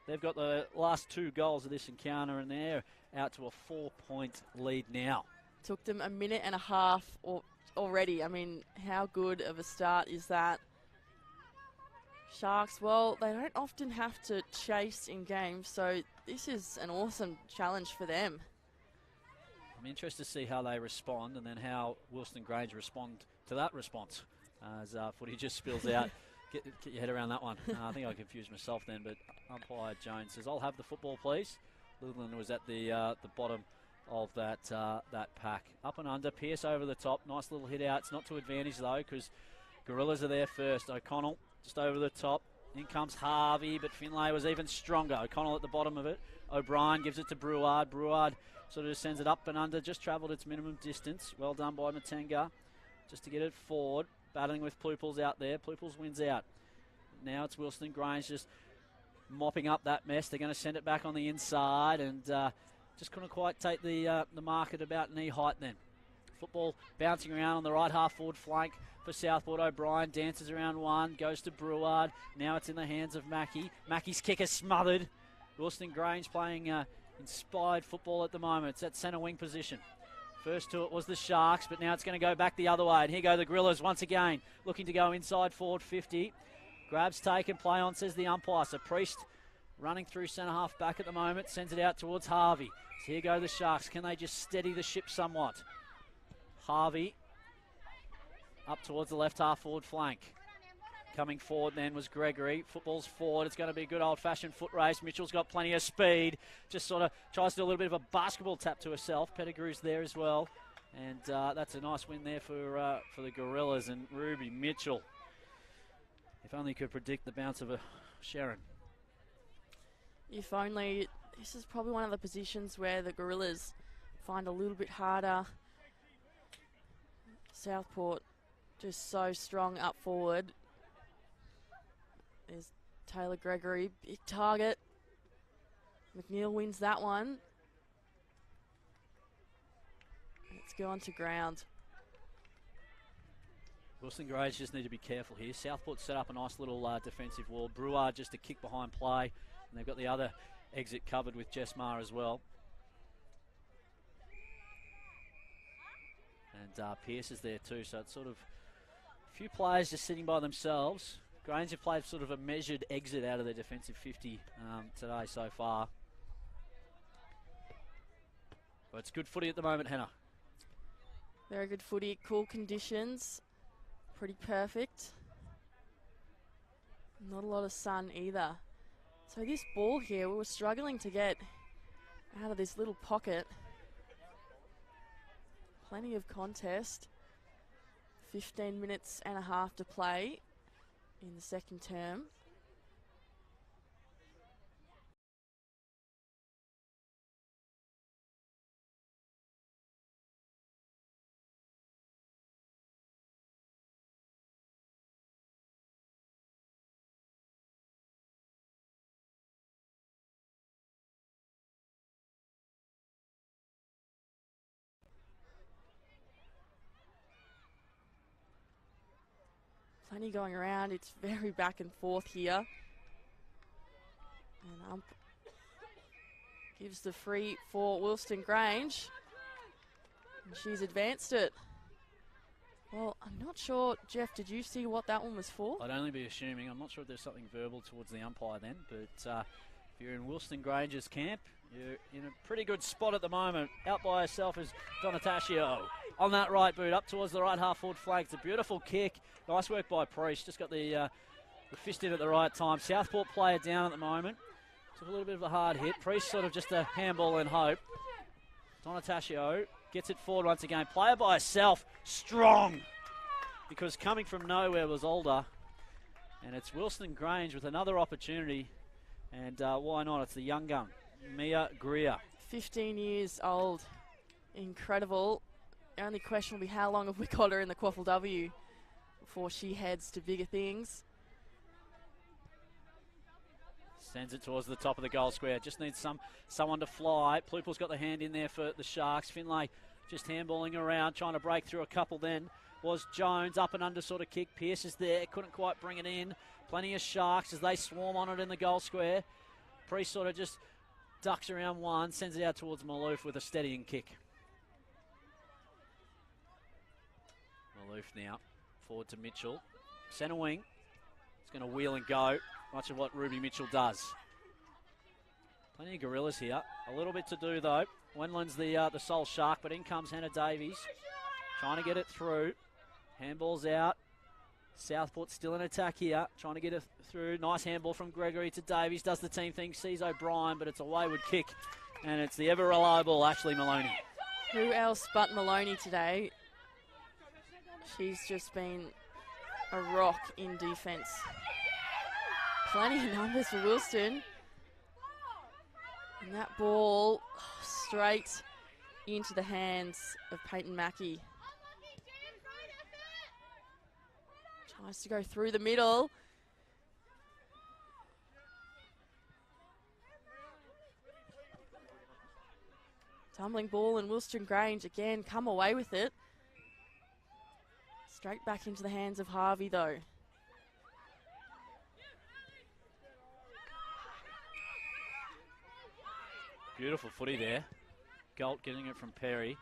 they've got the last 2 goals of this encounter, and they're out to a 4-point lead now. Took them a minute and a half already. I mean, how good of a start is that? Sharks, well, they don't often have to chase in games, so this is an awesome challenge for them. I'm interested to see how they respond, and then how Wilston Grange respond to that response as footy just spills out. Get your head around that one. I think I confused myself then, but umpire Jones says, "I'll have the football, please." Litherland was at the bottom of that pack. Up and under, Pearce over the top. Nice little hit out. It's not to advantage though, because Gorillas are there first. O'Connell just over the top. In comes Harvey, but Finlay was even stronger. O'Connell at the bottom of it. O'Brien gives it to Bruard. Bruard sort of sends it up and under, just travelled its minimum distance. Well done by Matenga, just to get it forward. Battling with Pluples out there. Pluples wins out. Now it's Wilston Grange just mopping up that mess. They're going to send it back on the inside, and just couldn't quite take the mark at about knee height then. Football bouncing around on the right half forward flank for Southport. O'Brien dances around one, goes to Bruard. Now it's in the hands of Mackie. Mackie's kick is smothered. Wilston Grange playing inspired football at the moment. It's at centre wing position. First to it was the Sharks, but now it's going to go back the other way. And here go the Gorillas once again, looking to go inside forward 50. Grabs taken, play on, says the umpire. So Priest running through centre half back at the moment, sends it out towards Harvey. So here go the Sharks. Can they just steady the ship somewhat? Harvey up towards the left half forward flank. Coming forward then was Gregory. Football's forward. It's going to be a good old-fashioned foot race. Mitchell's got plenty of speed. Just sort of tries to do a little bit of a basketball tap to herself. Pettigrew's there as well. And that's a nice win there for the Gorillas and Ruby Mitchell. If only could predict the bounce of a Sharon. If only. This is probably one of the positions where the Gorillas find a little bit harder. Southport just so strong up forward. There's Taylor Gregory, big target. McNeil wins that one. Let's go on to ground. Wilston Grange just need to be careful here. Southport set up a nice little defensive wall. Bruard just a kick behind play. And they've got the other exit covered with Jess Marr as well. And Pierce is there too, so it's sort of a few players just sitting by themselves. Grange have played sort of a measured exit out of their defensive 50 today so far. But it's good footy at the moment, Hannah. Very good footy, cool conditions, pretty perfect. Not a lot of sun either. So this ball here, we were struggling to get out of this little pocket. Plenty of contest. 15 minutes and a half to play in the second term. Plenty going around. It's very back and forth here. And ump gives the free for Wilston Grange. And she's advanced it. Well, I'm not sure, Jeff, did you see what that one was for? I'd only be assuming. I'm not sure if there's something verbal towards the umpire then, but if you're in Wilston Grange's camp, you're in a pretty good spot at the moment. Out by herself is Donataccio. On that right boot, up towards the right half forward flank. It's a beautiful kick. Nice work by Priest. Just got the fist in at the right time. Southport player down at the moment. Took a little bit of a hard hit. Priest sort of just a handball and hope. Donataccio gets it forward once again. Player by herself. Strong. Because coming from nowhere was Alder. And it's Wilston Grange with another opportunity. And why not? It's the young gun, Mia Greer. 15 years old. Incredible. The only question will be how long have we got her in the QAFLW before she heads to bigger things. Sends it towards the top of the goal square. Just needs someone to fly. Pluple's got the hand in there for the Sharks. Finlay just handballing around, trying to break through a couple then. Was Jones, up and under sort of kick. Pierce is there, couldn't quite bring it in. Plenty of Sharks as they swarm on it in the goal square. Priest sort of just ducks around one, sends it out towards Maloof with a steadying kick. Maloof now, forward to Mitchell. Centre wing, it's going to wheel and go. Much of what Ruby Mitchell does. Plenty of gorillas here. A little bit to do though. Wendland's the sole Shark, but in comes Hannah Davies. Trying to get it through. Handball's out. Southport still in attack here. Trying to get it through. Nice handball from Gregory to Davies. Does the team thing. Sees O'Brien, but it's a wayward kick. And it's the ever reliable Ashley Maloney. Who else but Maloney today? She's just been a rock in defence. Plenty of numbers for Wilston. And that ball straight into the hands of Peyton Mackey. Tries to go through the middle. Tumbling ball, and Wilston Grange again come away with it. Straight back into the hands of Harvey though. Beautiful footy there. Galt getting it from Perry.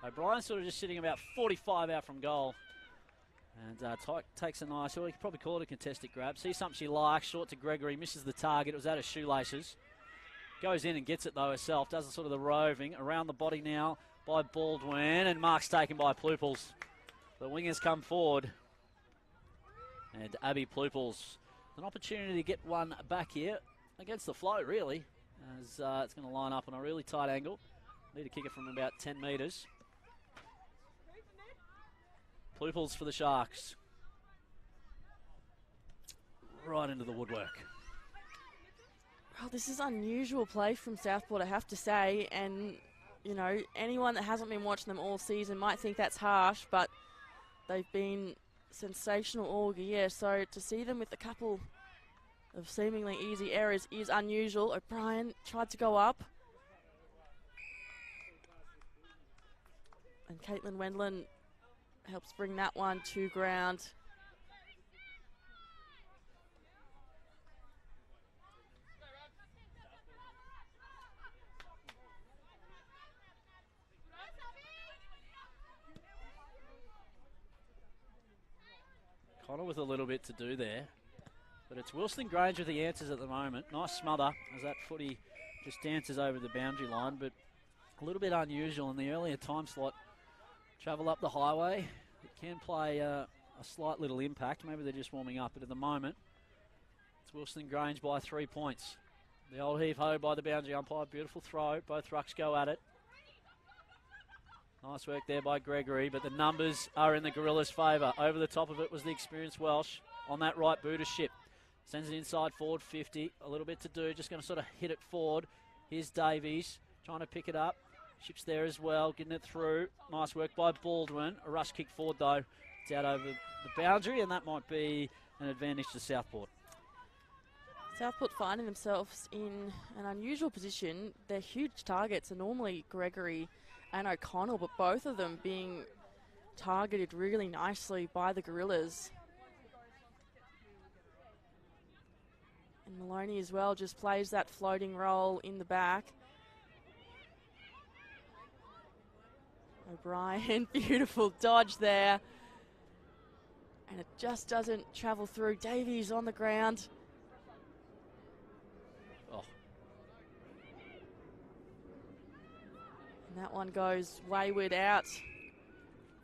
O'Brien sort of just sitting about 45 out from goal. And takes a nice, well, you could probably call it a contested grab. See something she likes, short to Gregory, misses the target. It was out of shoelaces. Goes in and gets it though herself. Does sort of the roving. Around the body now by Baldwin. And mark's taken by Pluples. The wingers come forward. And Abby Pluples. An opportunity to get one back here against the flow, really. As it's going to line up on a really tight angle. Need to kick it from about 10 metres. Pluples for the Sharks. Right into the woodwork. Well, this is unusual play from Southport, I have to say. And, you know, anyone that hasn't been watching them all season might think that's harsh, but they've been sensational all year. So to see them with a couple of seemingly easy errors is unusual. O'Brien tried to go up. And Caitlin Wendland helps bring that one to ground. Connell with a little bit to do there. But it's Wilston Grange with the answers at the moment. Nice smother as that footy just dances over the boundary line, but a little bit unusual in the earlier time slot. Travel up the highway. It can play a slight little impact. Maybe they're just warming up, but at the moment, it's Wilston Grange by 3 points. The old heave-ho by the boundary umpire. Beautiful throw. Both rucks go at it. Nice work there by Gregory, but the numbers are in the Gorillas' favour. Over the top of it was the experienced Welsh on that right booter ship. Sends it inside forward 50. A little bit to do. Just going to sort of hit it forward. Here's Davies trying to pick it up. Ships there as well, getting it through. Nice work by Baldwin. A rush kick forward though. It's out over the boundary, and that might be an advantage to Southport. Southport finding themselves in an unusual position. Their huge targets are normally Gregory and O'Connell, but both of them being targeted really nicely by the Gorillas. And Maloney as well just plays that floating role in the back. O'Brien, beautiful dodge there. And it just doesn't travel through. Davies on the ground. Oh. And that one goes wayward out.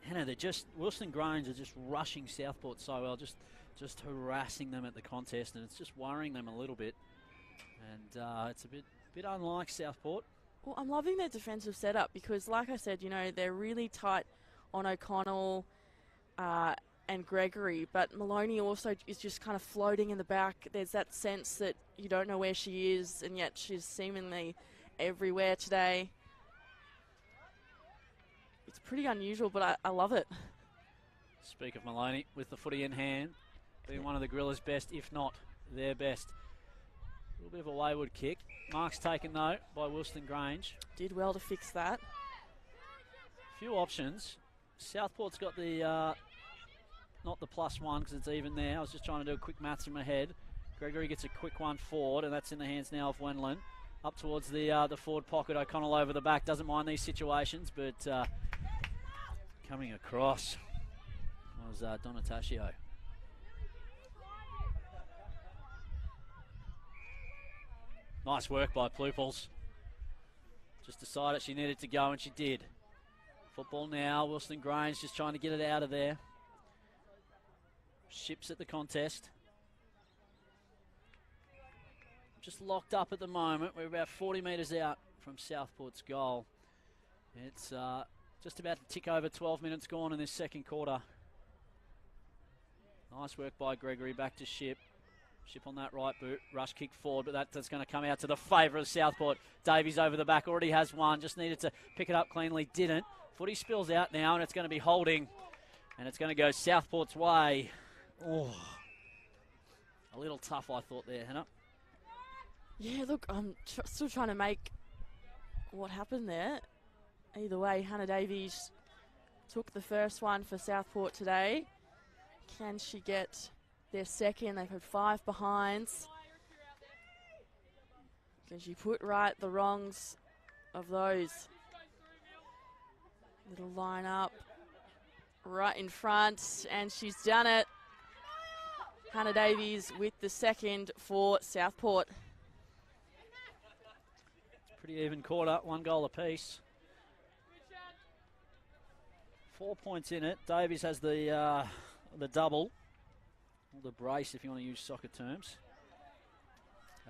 Hannah, Wilston Grange are just rushing Southport so well, just harassing them at the contest, and it's just worrying them a little bit. And it's a bit unlike Southport. Well, I'm loving their defensive setup because, like I said, you know, they're really tight on O'Connell and Gregory, but Maloney also is just kind of floating in the back. There's that sense that you don't know where she is, and yet she's seemingly everywhere today. It's pretty unusual, but I love it. Speak of Maloney with the footy in hand, being one of the Gorillas' best, if not their best. A little bit of a wayward kick. Marks taken, though, by Wilston Grange. Did well to fix that. Few options. Southport's got the, not the +1 because it's even there. I was just trying to do a quick maths in my head. Gregory gets a quick one forward, and that's in the hands now of Wendland. Up towards the forward pocket. O'Connell over the back. Doesn't mind these situations, but coming across was Donataccio. Nice work by Pluples. Just decided she needed to go, and she did. Football now. Wilston Grange just trying to get it out of there. Ships at the contest. Just locked up at the moment. We're about 40 metres out from Southport's goal. It's just about to tick over 12 minutes gone in this second quarter. Nice work by Gregory. Back to Ship. Ship on that right boot. Rush kick forward, but that's going to come out to the favour of Southport. Davies over the back. Already has one. Just needed to pick it up cleanly. Didn't. Footy spills out now, and it's going to be holding. And it's going to go Southport's way. Oh, a little tough, I thought there, Hannah. Yeah, look, I'm still trying to make what happened there. Either way, Hannah Davies took the first one for Southport today. Can she get their second? They've had 5 behinds. Can she put right the wrongs of those? Little line up right in front, and she's done it. Hannah Davies with the second for Southport. Pretty even quarter, 1 goal apiece. 4 points in it. Davies has the double, or the brace if you want to use soccer terms.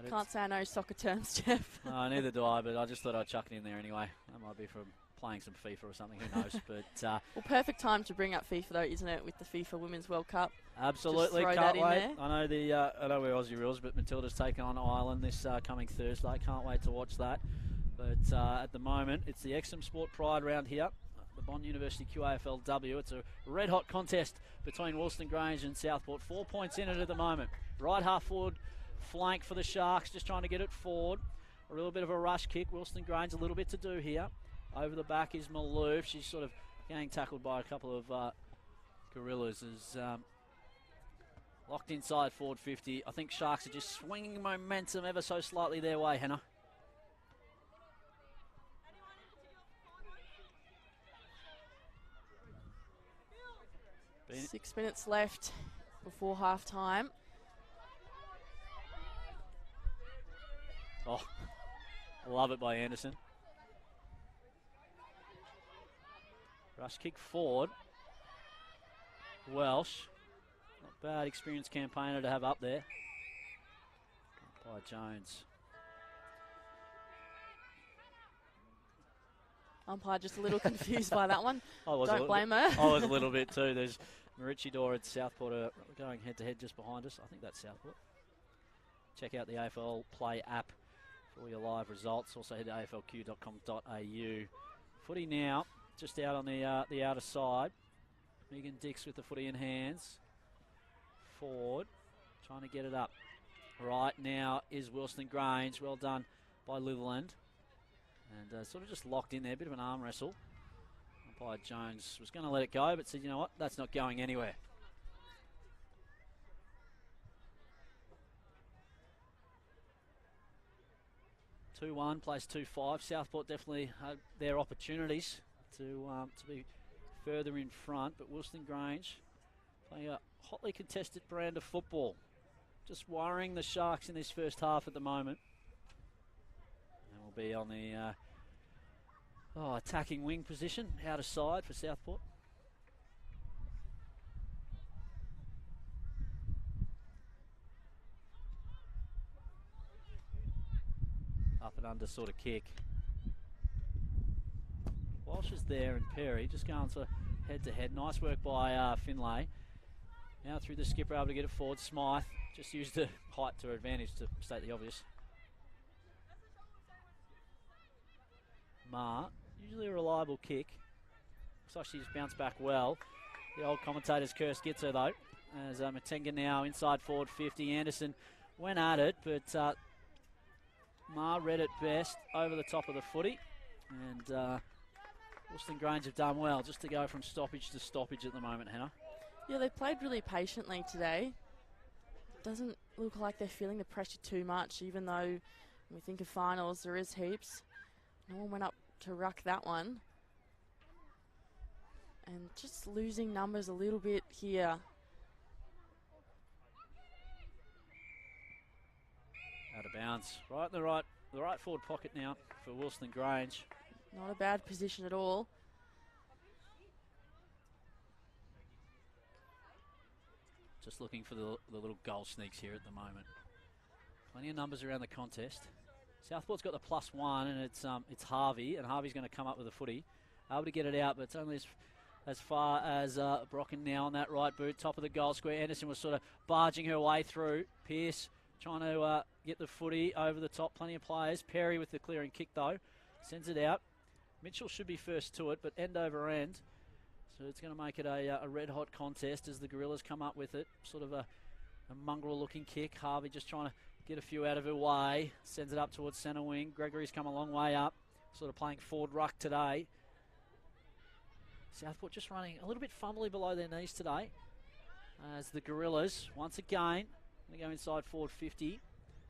Can't say I know soccer terms, Jeff. No, neither do I, but I just thought I'd chuck it in there anyway. That might be from playing some FIFA or something, who knows. But well, perfect time to bring up FIFA though, isn't it, with the FIFA Women's World Cup? Absolutely, can't wait. I know we're Aussie rules, but Matilda's taking on Ireland this coming Thursday. Can't wait to watch that. But at the moment, it's the Exum Sport Pride round here, the Bond University QAFLW. It's a red-hot contest between Wilston Grange and Southport. 4 points in it at the moment. Right half forward flank for the Sharks, just trying to get it forward. A little bit of a rush kick. Wilston Grange, a little bit to do here. Over the back is Malouf. She's sort of getting tackled by a couple of Gorillas. As locked inside forward 50. I think Sharks are just swinging momentum ever so slightly their way, Hannah. Been 6 minutes left before half-time. Oh, I love it by Anderson. Rush kick forward. Welsh. Not bad experienced campaigner to have up there. By Jones. Umpire just a little confused by that one. Don't blame her. I was a little bit too. There's Maroochydore and Southport are going head-to-head just behind us. I think that's Southport. Check out the AFL Play app for all your live results. Also head to aflq.com.au. Footy now, just out on the outer side. Megan Dix with the footy in hands. Forward, trying to get it up. Right now is Wilston Grange. Well done by Litherland. And sort of just locked in there, a bit of an arm wrestle. Umpire Jones was going to let it go, but said, you know what, that's not going anywhere. (2-1) plays 2-5. Southport definitely had their opportunities to be further in front, but Wilston Grange playing a hotly contested brand of football. Just worrying the Sharks in this first half at the moment. And we'll be on the attacking wing position, out of side for Southport. Up and under sort of kick. Walsh is there and Perry just going to head-to-head. Nice work by Finlay. Now through the skipper, able to get it forward. Smythe just used the height to her advantage, to state the obvious. Ma, usually a reliable kick. Looks like she's bounced back well. The old commentator's curse gets her though. As Matenga now inside forward 50. Anderson went at it, but Ma read it best over the top of the footy. And Wilston Grange have done well just to go from stoppage to stoppage at the moment, Hannah. Yeah, they played really patiently today. Doesn't look like they're feeling the pressure too much, even though when we think of finals, there is heaps. No one went up to ruck that one. And just losing numbers a little bit here. Out of bounds. Right in the right forward pocket now for Wilston Grange. Not a bad position at all. Just looking for the little goal sneaks here at the moment. Plenty of numbers around the contest. Southport's got the +1, and it's Harvey, and Harvey's going to come up with a footy. Able to get it out, but it's only as far as Brocken now on that right boot, top of the goal square. Anderson was sort of barging her way through. Pearce trying to get the footy over the top. Plenty of players. Perry with the clearing kick though. Sends it out. Mitchell should be first to it, but end over end. So it's going to make it a red-hot contest as the Gorillas come up with it. Sort of a mongrel-looking kick. Harvey just trying to get a few out of her way. Sends it up towards centre wing. Gregory's come a long way up. Sort of playing forward ruck today. Southport just running a little bit fumbly below their knees today. As the Gorillas, once again, going to go inside forward 50.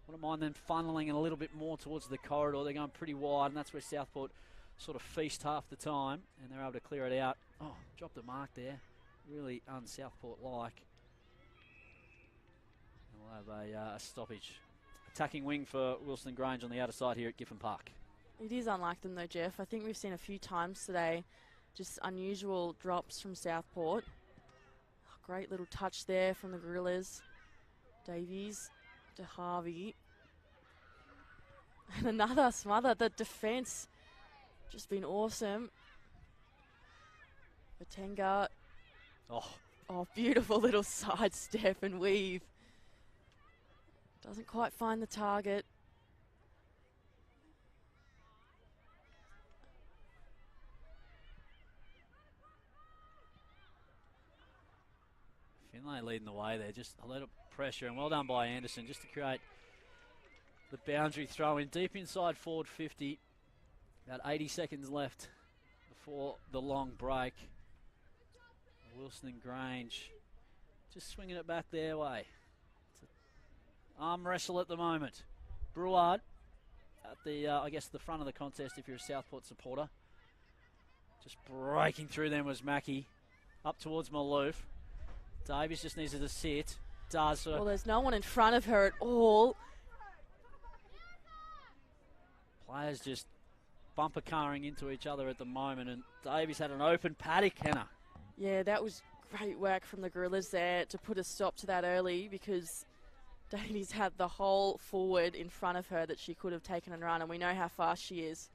Wouldn't mind them funneling a little bit more towards the corridor. They're going pretty wide, and that's where Southport sort of feast half the time, and they're able to clear it out. Oh, dropped the mark there. Really un-Southport-like. And we'll have a stoppage. Attacking wing for Wilston Grange on the outer side here at Giffen Park. It is unlike them though, Jeff. I think we've seen a few times today just unusual drops from Southport. Oh, great little touch there from the Gorillas. Davies to Harvey. And another smother. The defence just been awesome. Matenga. Oh, beautiful little sidestep and weave. Doesn't quite find the target. Finlay leading the way there, just a little pressure, and well done by Anderson just to create the boundary throw in deep inside forward 50. About 80 seconds left before the long break. Wilston Grange just swinging it back their way. It's an arm wrestle at the moment. Brouard at the, I guess, the front of the contest if you're a Southport supporter. Just breaking through them was Mackie. Up towards Maloof. Davies just needs her to sit. Does. Well, there's no one in front of her at all. Players just bumper carring into each other at the moment, and Davies had an open paddock, Hannah. Yeah, that was great work from the Gorillas there to put a stop to that early, because Davies had the whole forward in front of her that she could have taken and run, and we know how fast she is.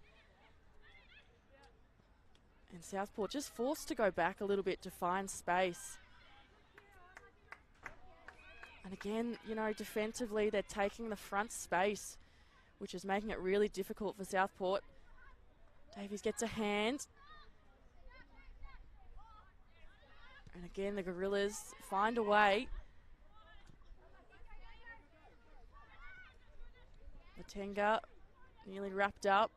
And Southport just forced to go back a little bit to find space. And again, you know, defensively, they're taking the front space, which is making it really difficult for Southport. Davies gets a hand. And again, the Gorillas find a way. Matenga nearly wrapped up.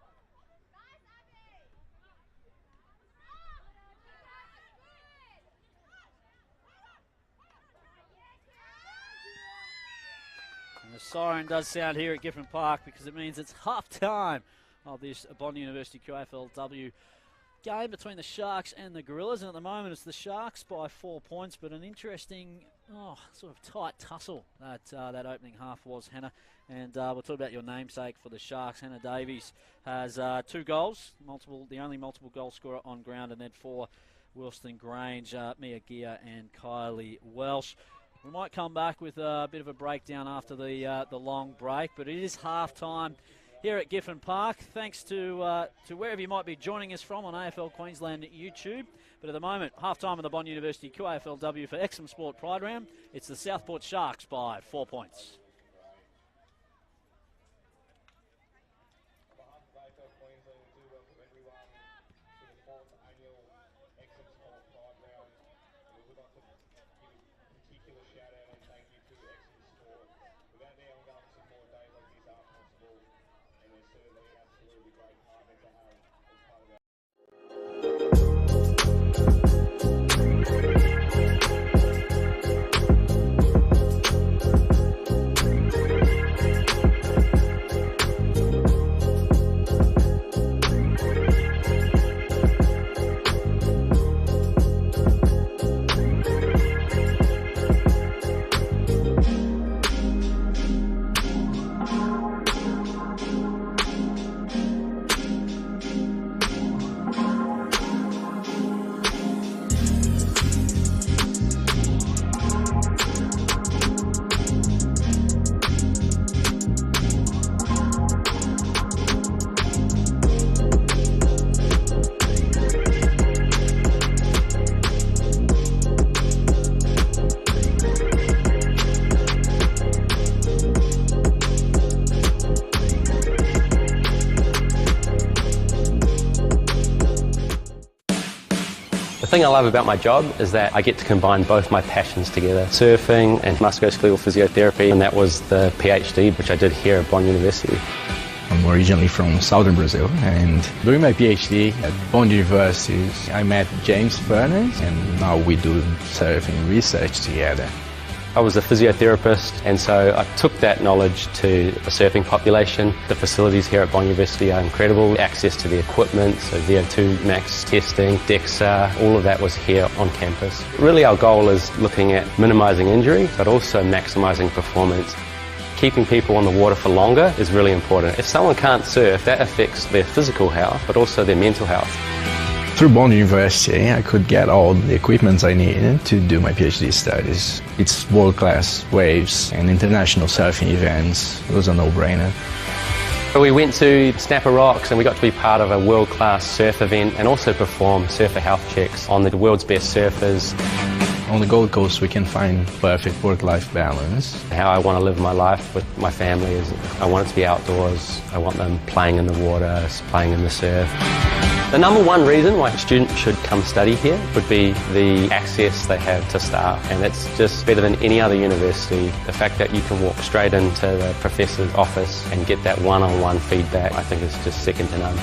And the siren does sound here at Giffen Park because it means it's half time of this Bond University QAFLW game between the Sharks and the Gorillas. And at the moment it's the Sharks by 4 points, but an interesting sort of tight tussle that opening half was, Hannah. And we'll talk about your namesake for the Sharks. Hannah Davies has 2 goals, the only multiple goal scorer on ground, and then for Wilston, Grange, Mia Gear and Kylie Welsh. We might come back with a bit of a breakdown after the long break, but it is half time here at Giffen Park. Thanks to wherever you might be joining us from on AFL Queensland YouTube. But at the moment, half time of the Bond University QAFLW for Exum Sport Pride Round. It's the Southport Sharks by 4 points. The thing I love about my job is that I get to combine both my passions together, surfing and musculoskeletal physiotherapy, and that was the PhD which I did here at Bond University. I'm originally from southern Brazil, and during my PhD at Bond University, I met James Furness, and now we do surfing research together. I was a physiotherapist, and so I took that knowledge to the surfing population. The facilities here at Bond University are incredible. Access to the equipment, so VO2 max testing, DEXA, all of that was here on campus. Really our goal is looking at minimising injury, but also maximising performance. Keeping people on the water for longer is really important. If someone can't surf, that affects their physical health, but also their mental health. Through Bond University, I could get all the equipment I needed to do my PhD studies. It's world-class waves and international surfing events. It was a no-brainer. We went to Snapper Rocks and we got to be part of a world-class surf event and also perform surfer health checks on the world's best surfers. On the Gold Coast, we can find perfect work-life balance. How I want to live my life with my family is I want it to be outdoors. I want them playing in the water, playing in the surf. The number one reason why a student should come study here would be the access they have to staff, and it's just better than any other university. The fact that you can walk straight into the professor's office and get that one-on-one feedback, I think is just second to none.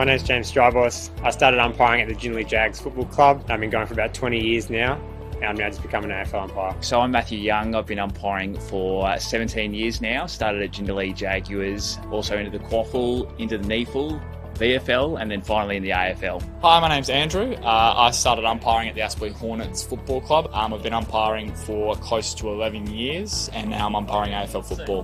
My name's James Strybos. I started umpiring at the Jindalee Jags Football Club. I've been going for about 20 years now, and I'm now just becoming an AFL umpire. So I'm Matthew Young. I've been umpiring for 17 years now. Started at Jindalee Jaguars, also into the QAFL, into the NEFL, VFL, and then finally in the AFL. Hi, my name's Andrew. I started umpiring at the Aspley Hornets Football Club. I've been umpiring for close to 11 years, and now I'm umpiring AFL football.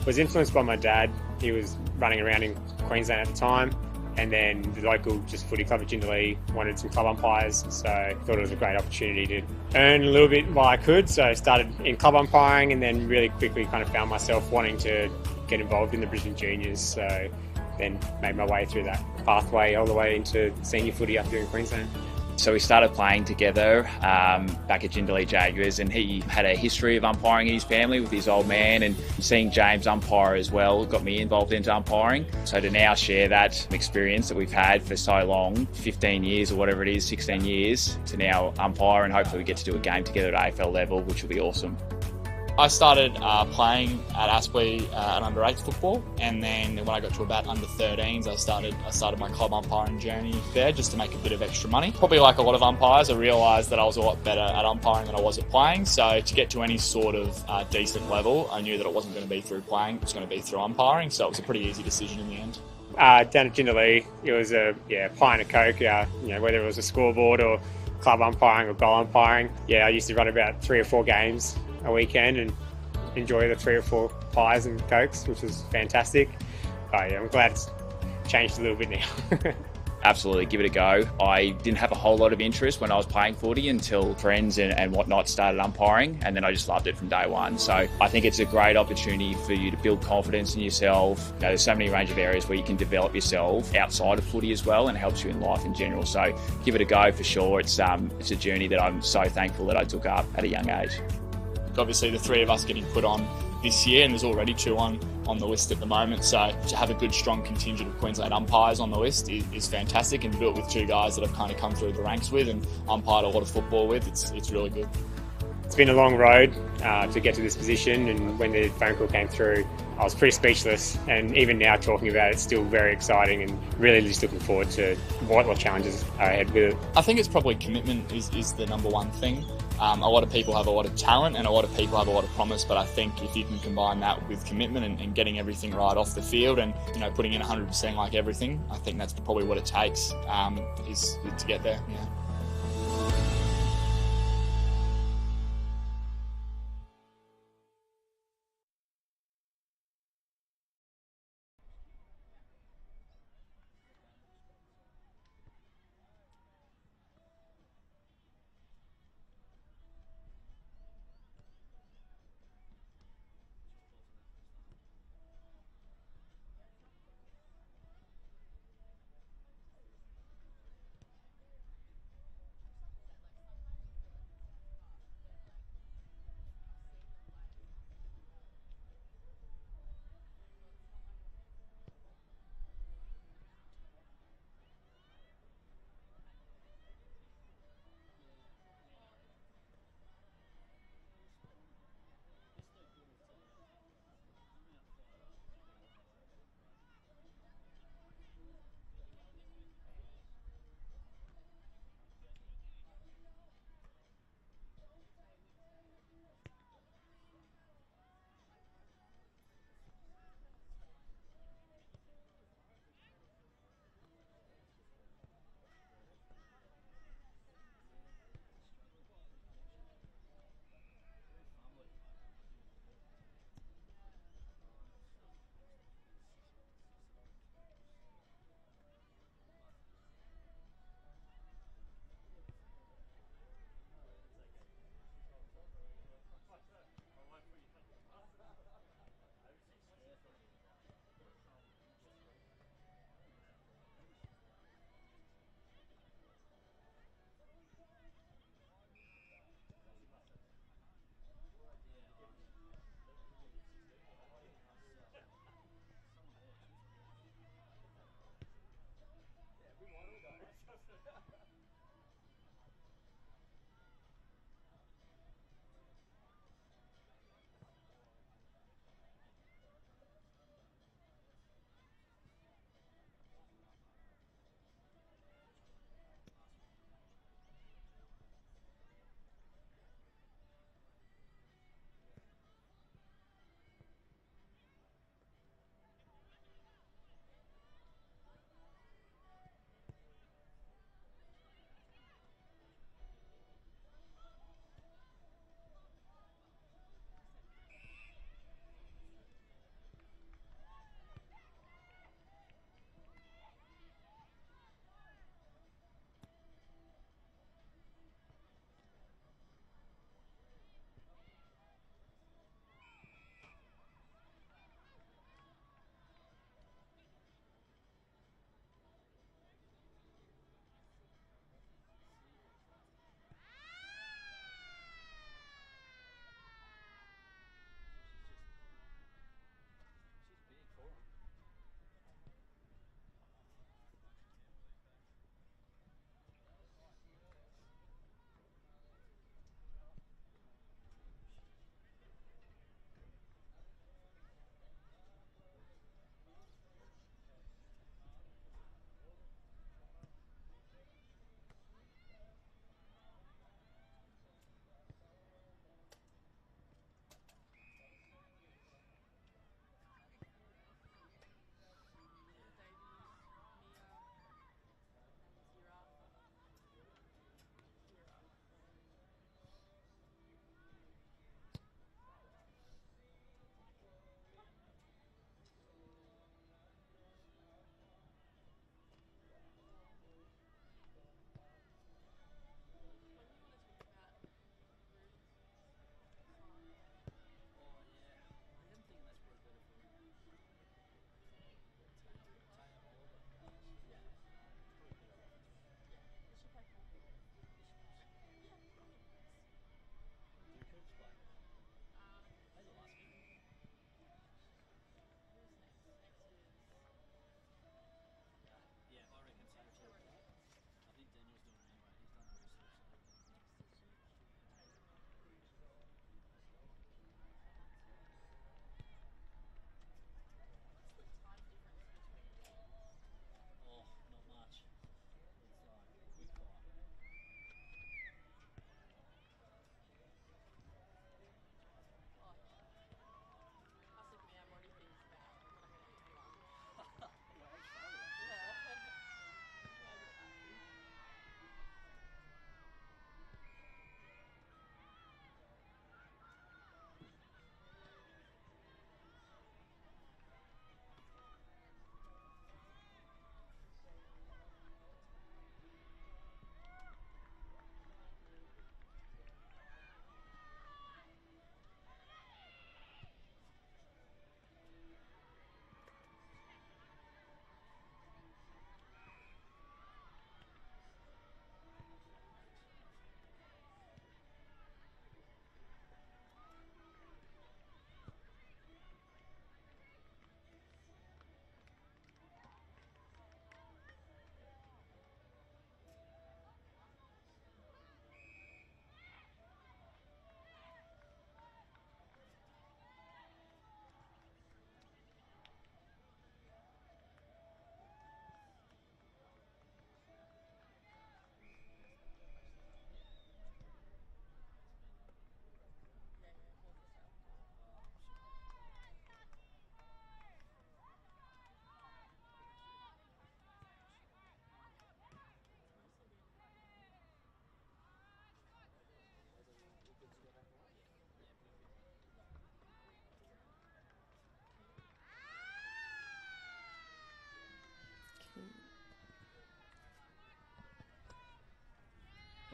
Was influenced by my dad. He was running around in Queensland at the time, and then the local footy club at Jindalee wanted some club umpires, so I thought it was a great opportunity to earn a little bit while I could. So I started in club umpiring, and then really quickly kind of found myself wanting to get involved in the Brisbane Juniors, so then made my way through that pathway all the way into senior footy up here in Queensland. So we started playing together back at Jindalee Jaguars, and he had a history of umpiring in his family with his old man, and seeing James umpire as well got me involved into umpiring. So to now share that experience that we've had for so long, 15 years or whatever it is, 16 years, to now umpire, and hopefully we get to do a game together at AFL level, which will be awesome. I started playing at Aspley at under-8 football, and then when I got to about under-13s, I started my club umpiring journey there just to make a bit of extra money. Probably like a lot of umpires, I realised that I was a lot better at umpiring than I was at playing, so to get to any sort of decent level, I knew that it wasn't going to be through playing, it was going to be through umpiring, so it was a pretty easy decision in the end. Down at Jindalee, it was a pint of Coke, whether it was a scoreboard or club umpiring or goal umpiring. Yeah, I used to run about 3 or 4 games a weekend and enjoy the 3 or 4 pies and cokes, which was fantastic. But yeah, I'm glad it's changed a little bit now. Absolutely, give it a go. I didn't have a whole lot of interest when I was playing footy until friends and whatnot started umpiring, and then I just loved it from day one. So I think it's a great opportunity for you to build confidence in yourself. There's so many range of areas where you can develop yourself outside of footy as well, and it helps you in life in general. So give it a go for sure. It's a journey that I'm so thankful that I took up at a young age. Obviously the 3 of us getting put on this year, and there's already 2 on the list at the moment, so to have a good strong contingent of Queensland umpires on the list is fantastic, and to do it with 2 guys that I've kind of come through the ranks with and umpired a lot of football with, it's really good. It's been a long road to get to this position, and when the phone call came through, I was pretty speechless, and even now talking about it, it's still very exciting, and really just looking forward to what challenges are ahead with it. I think it's probably commitment is the number one thing. A lot of people have a lot of talent and a lot of people have a lot of promise, but I think if you can combine that with commitment and getting everything right off the field and putting in 100% like everything, I think that's probably what it takes is to get there. Yeah.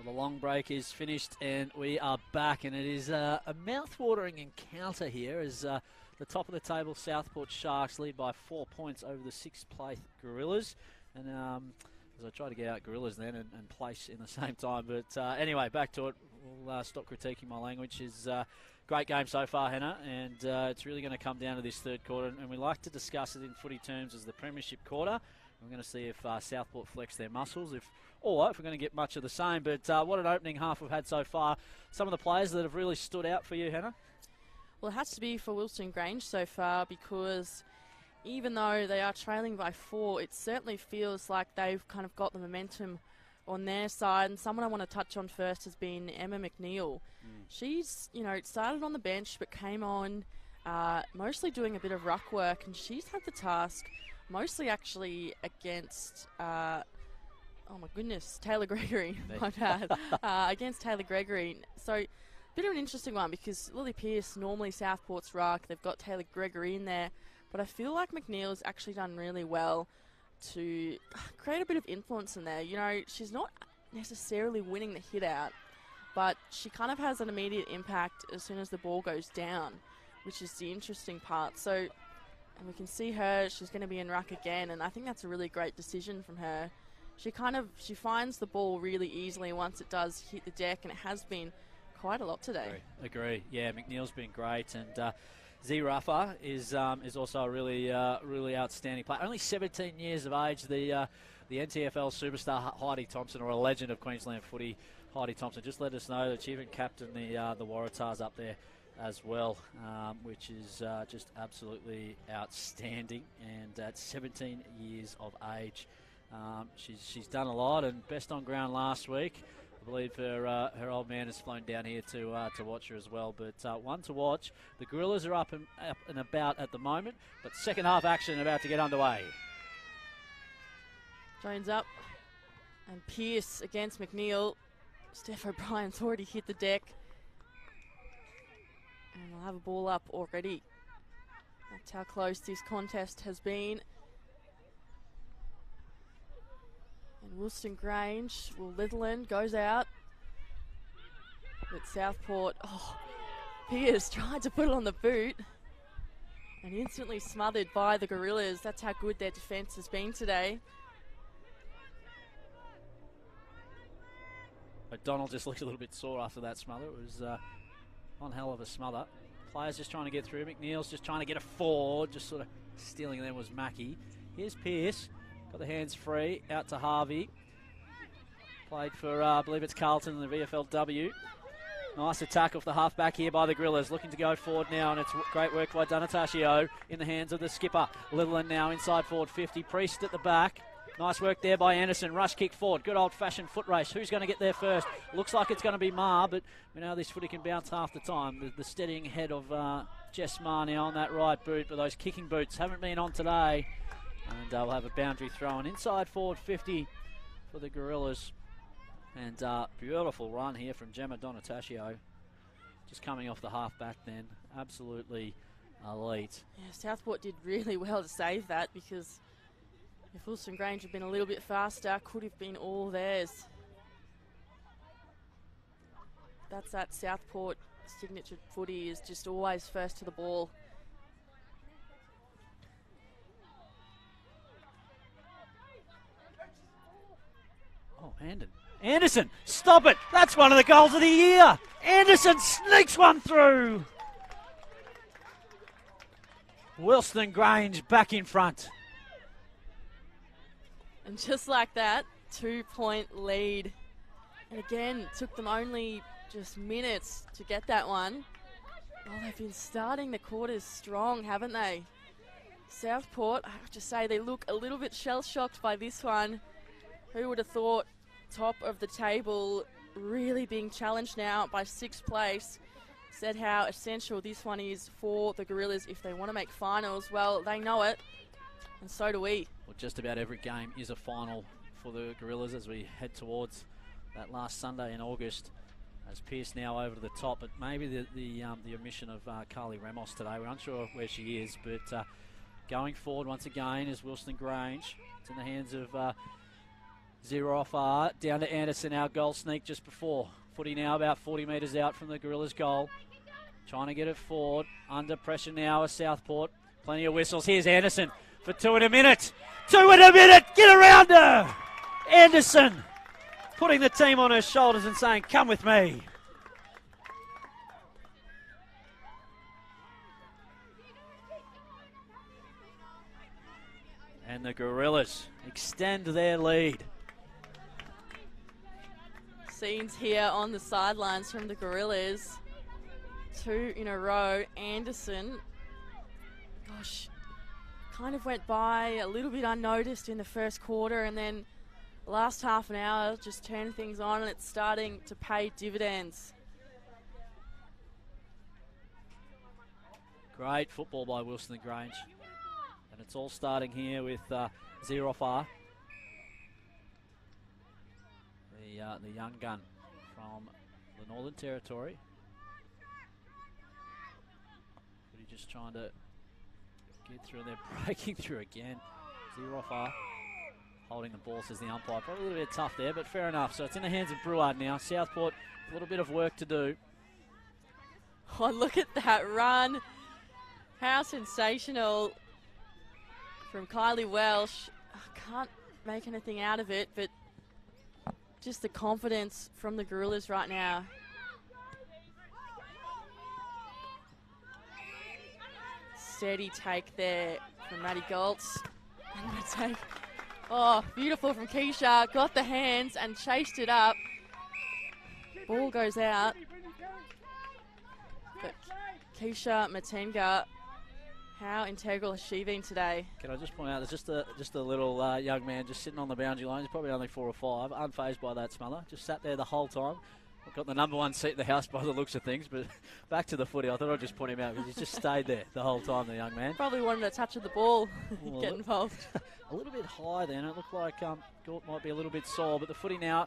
Well, the long break is finished and we are back, and it is a mouth-watering encounter here as the top of the table Southport Sharks lead by 4 points over the 6th place Gorillas. And as I try to get out Gorillas then and place in the same time. But anyway, back to it. We'll stop critiquing my language. It's great game so far, Hannah, and it's really going to come down to this third quarter. And we like to discuss it in footy terms as the premiership quarter. We're going to see if Southport flex their muscles, if we're going to get much of the same. But what an opening half we've had so far. Some of the players that have really stood out for you, Hannah? Well, it has to be for Wilston Grange so far, because even though they are trailing by 4, it certainly feels like they've kind of got the momentum on their side. And someone I want to touch on first has been Emma McNeil. She's, started on the bench but came on mostly doing a bit of ruck work, and she's had the task mostly actually against, Taylor Gregory, my bad, against Taylor Gregory. So, bit of an interesting one, because Lily Pearce, normally Southport's ruck, they've got Taylor Gregory in there, but I feel like McNeil's actually done really well to create a bit of influence in there. She's not necessarily winning the hit out, but she kind of has an immediate impact as soon as the ball goes down, which is the interesting part. So, and we can see she's going to be in ruck again, and I think that's a really great decision from her. She finds the ball really easily once it does hit the deck, and it has been quite a lot today. Agree. Yeah, McNeil's been great, and Z Rafa is also a really outstanding player. Only 17 years of age. The NTFL superstar Heidi Thompson, or a legend of Queensland footy, Heidi Thompson, just let us know that she even captained the Waratahs up there as well, which is just absolutely outstanding. And at 17 years of age, she's done a lot, and best on ground last week. I believe her old man has flown down here to watch her as well. But one to watch. The Gorillas are up and about at the moment, but second half action about to get underway. Jones up, and Pearce against McNeil. Steph O'Brien's already hit the deck, and we'll have a ball up already. That's how close this contest has been. And Wilston Grange, Litherland goes out. But Southport, Pearce tried to put it on the boot and instantly smothered by the Gorillas. That's how good their defence has been today. O'Donnell just looked a little bit sore after that smother. It was one hell of a smother. Players just trying to get through. McNeil's just trying to get a forward, just sort of stealing them was Mackie. Here's Pearce. Got the hands free, out to Harvey. Played for, I believe it's Carlton in the VFLW. Nice attack off the halfback here by the Gorillas. Looking to go forward now, and it's great work by Donataccio in the hands of the skipper. Litherland now inside forward 50. Priest at the back. Nice work there by Anderson. Rush kick forward. Good old-fashioned foot race. Who's going to get there first? Looks like it's going to be Ma, but we know this footy can bounce half the time. The steadying head of Jess Ma now on that right boot, but those kicking boots haven't been on today. And we'll have a boundary throw-in inside forward 50 for the Gorillas. And beautiful run here from Gemma Donataccio. Just coming off the half-back then. Absolutely elite. Yeah, Southport did really well to save that, because if Wilston Grange had been a little bit faster, could have been all theirs. That's that Southport signature footy, is just always first to the ball. Oh, Anderson, stop it! That's one of the goals of the year! Anderson sneaks one through! Wilston Grange back in front. And just like that, 2-point lead. And again, took them only just minutes to get that one. Well, they've been starting the quarters strong, haven't they? Southport, I have to say, they look a little bit shell-shocked by this one. Who would have thought top of the table really being challenged now by 6th place? Said how essential this one is for the Gorillas if they want to make finals. Well, they know it, and so do we. Well, just about every game is a final for the Gorillas as we head towards that last Sunday in August. As Pearce now over to the top, but maybe the omission of Carly Ramos today. We're unsure where she is, but going forward once again is Wilston Grange. It's in the hands of 0 off R. Down to Anderson, our goal sneak just before. Footy now about 40 metres out from the Gorillas' goal. Trying to get it forward. Under pressure now is Southport. Plenty of whistles. Here's Anderson for 2 in a minute. 2 in a minute! Get around her! Anderson putting the team on her shoulders and saying, come with me. And the Gorillas extend their lead. Scenes here on the sidelines from the Gorillas. 2 in a row. Anderson, gosh, kind of went by a little bit unnoticed in the first quarter, and then last half an hour just turned things on, and it's starting to pay dividends. Great football by Wilston and Grange. And it's all starting here with 0 off R. The young gun from the Northern Territory. But he's just trying to get through, and they're breaking through again. 0 off R. Holding the ball, says the umpire. Probably a little bit tough there, but fair enough. So it's in the hands of Breward now. Southport, a little bit of work to do. Oh, look at that run. How sensational from Kylie Welsh. I can't make anything out of it, but just the confidence from the Gorillas right now. Steady take there from Maddie Goltz. And the take. Oh, beautiful from Keisha. Got the hands and chased it up. Ball goes out. But Keisha Matenga, how integral has she been today? Can I just point out, there's just a little young man just sitting on the boundary line. He's probably only 4 or 5, unfazed by that smother. Just sat there the whole time. I've got the number 1 seat in the house by the looks of things, but back to the footy. I thought I'd just point him out because he's just stayed there the whole time, the young man. Probably wanted a touch of the ball, Well, get involved. A little bit high then. It looked like Gort might be a little bit sore, but the footy now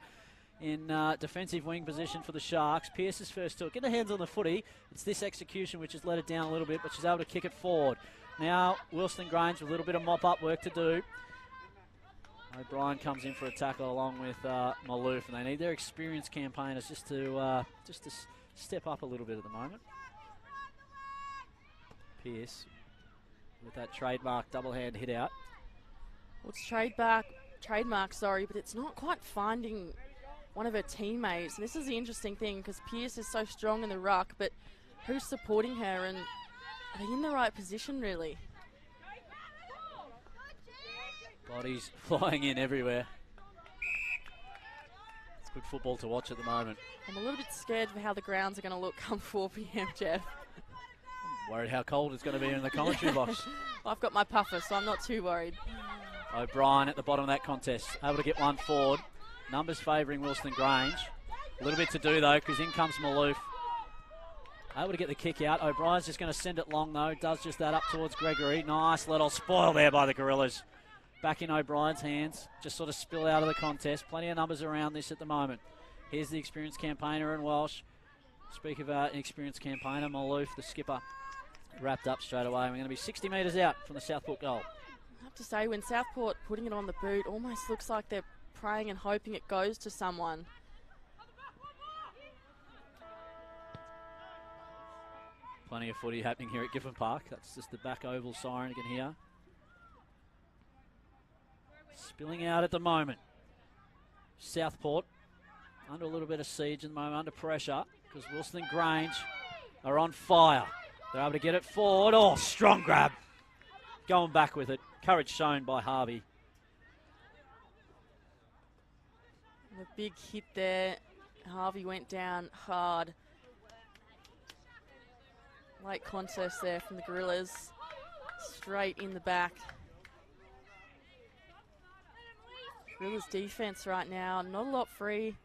in defensive wing position for the Sharks. Pearce is first to it. Get her hands on the footy. It's this execution which has let it down a little bit, but she's able to kick it forward. Now, Wilston Grange with a little bit of mop-up work to do. O'Brien comes in for a tackle along with Maloof, and they need their experienced campaigners just to step up a little bit at the moment. Pearce with that trademark double-hand hit out. Well, it's trademark, but it's not quite finding one of her teammates. And this is the interesting thing, because Pearce is so strong in the ruck, but who's supporting her, and are they in the right position, really? Bodies flying in everywhere. It's good football to watch at the moment. I'm a little bit scared for how the grounds are going to look come 4 p.m, Jeff. I'm worried how cold it's going to be in the commentary box. I've got my puffer, so I'm not too worried. O'Brien at the bottom of that contest, able to get one forward. Numbers favouring Wilston Grange. A little bit to do though, because in comes Maloof. Able to get the kick out. O'Brien's just going to send it long though. Does just that up towards Gregory. Nice little spoil there by the Gorillas. Back in O'Brien's hands. Just sort of spill out of the contest. Plenty of numbers around this at the moment. Here's the experienced campaigner in Welsh. Speak of an experienced campaigner, Maloof, the skipper, wrapped up straight away. We're going to be 60 metres out from the Southport goal. I have to say, when Southport putting it on the boot, almost looks like they're praying and hoping it goes to someone. Plenty of footy happening here at Giffen Park. That's just the back oval siren you can hear. Spilling out at the moment. Southport under a little bit of siege at the moment, under pressure, because Wilston and Grange are on fire. They're able to get it forward. Oh, strong grab. Going back with it. Courage shown by Harvey. A big hit there. Harvey went down hard. Late contest there from the Gorillas. Straight in the back. Gorillas defense right now, not a lot free.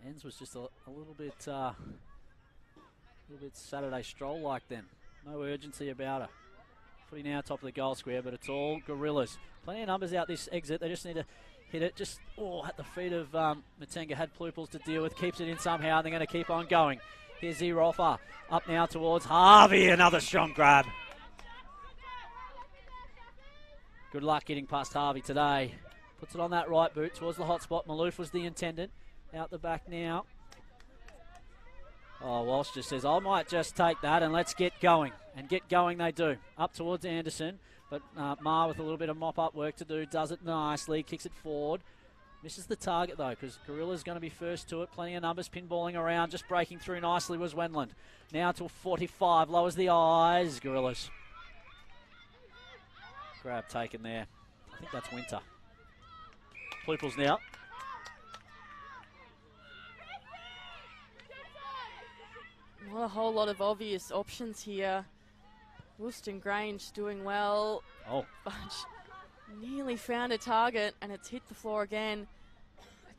Ends was just a little bit Saturday stroll like then. No urgency about her. Footy now top of the goal square, but it's all Gorillas. Plenty of numbers out this exit. They just need to hit it just at the feet of Matenga. Had Pluples to deal with, keeps it in somehow, and they're going to keep on going. Here's Zerofa up now towards Harvey, another strong grab. Good luck getting past Harvey today. Puts it on that right boot towards the hot spot. Maloof was the intendant. Out the back now. Oh, Walsh just says, I might just take that and let's get going. And get going they do. Up towards Anderson. But Ma with a little bit of mop-up work to do. Does it nicely. Kicks it forward. Misses the target though, because Gorilla's going to be first to it. Plenty of numbers pinballing around. Just breaking through nicely was Wendland. Now to 45. Lowers the eyes. Gorillas. Grab taken there. I think that's Winter. Pluples now. Not a whole lot of obvious options here. Wilston Grange doing well. Oh. But nearly found a target and it's hit the floor again.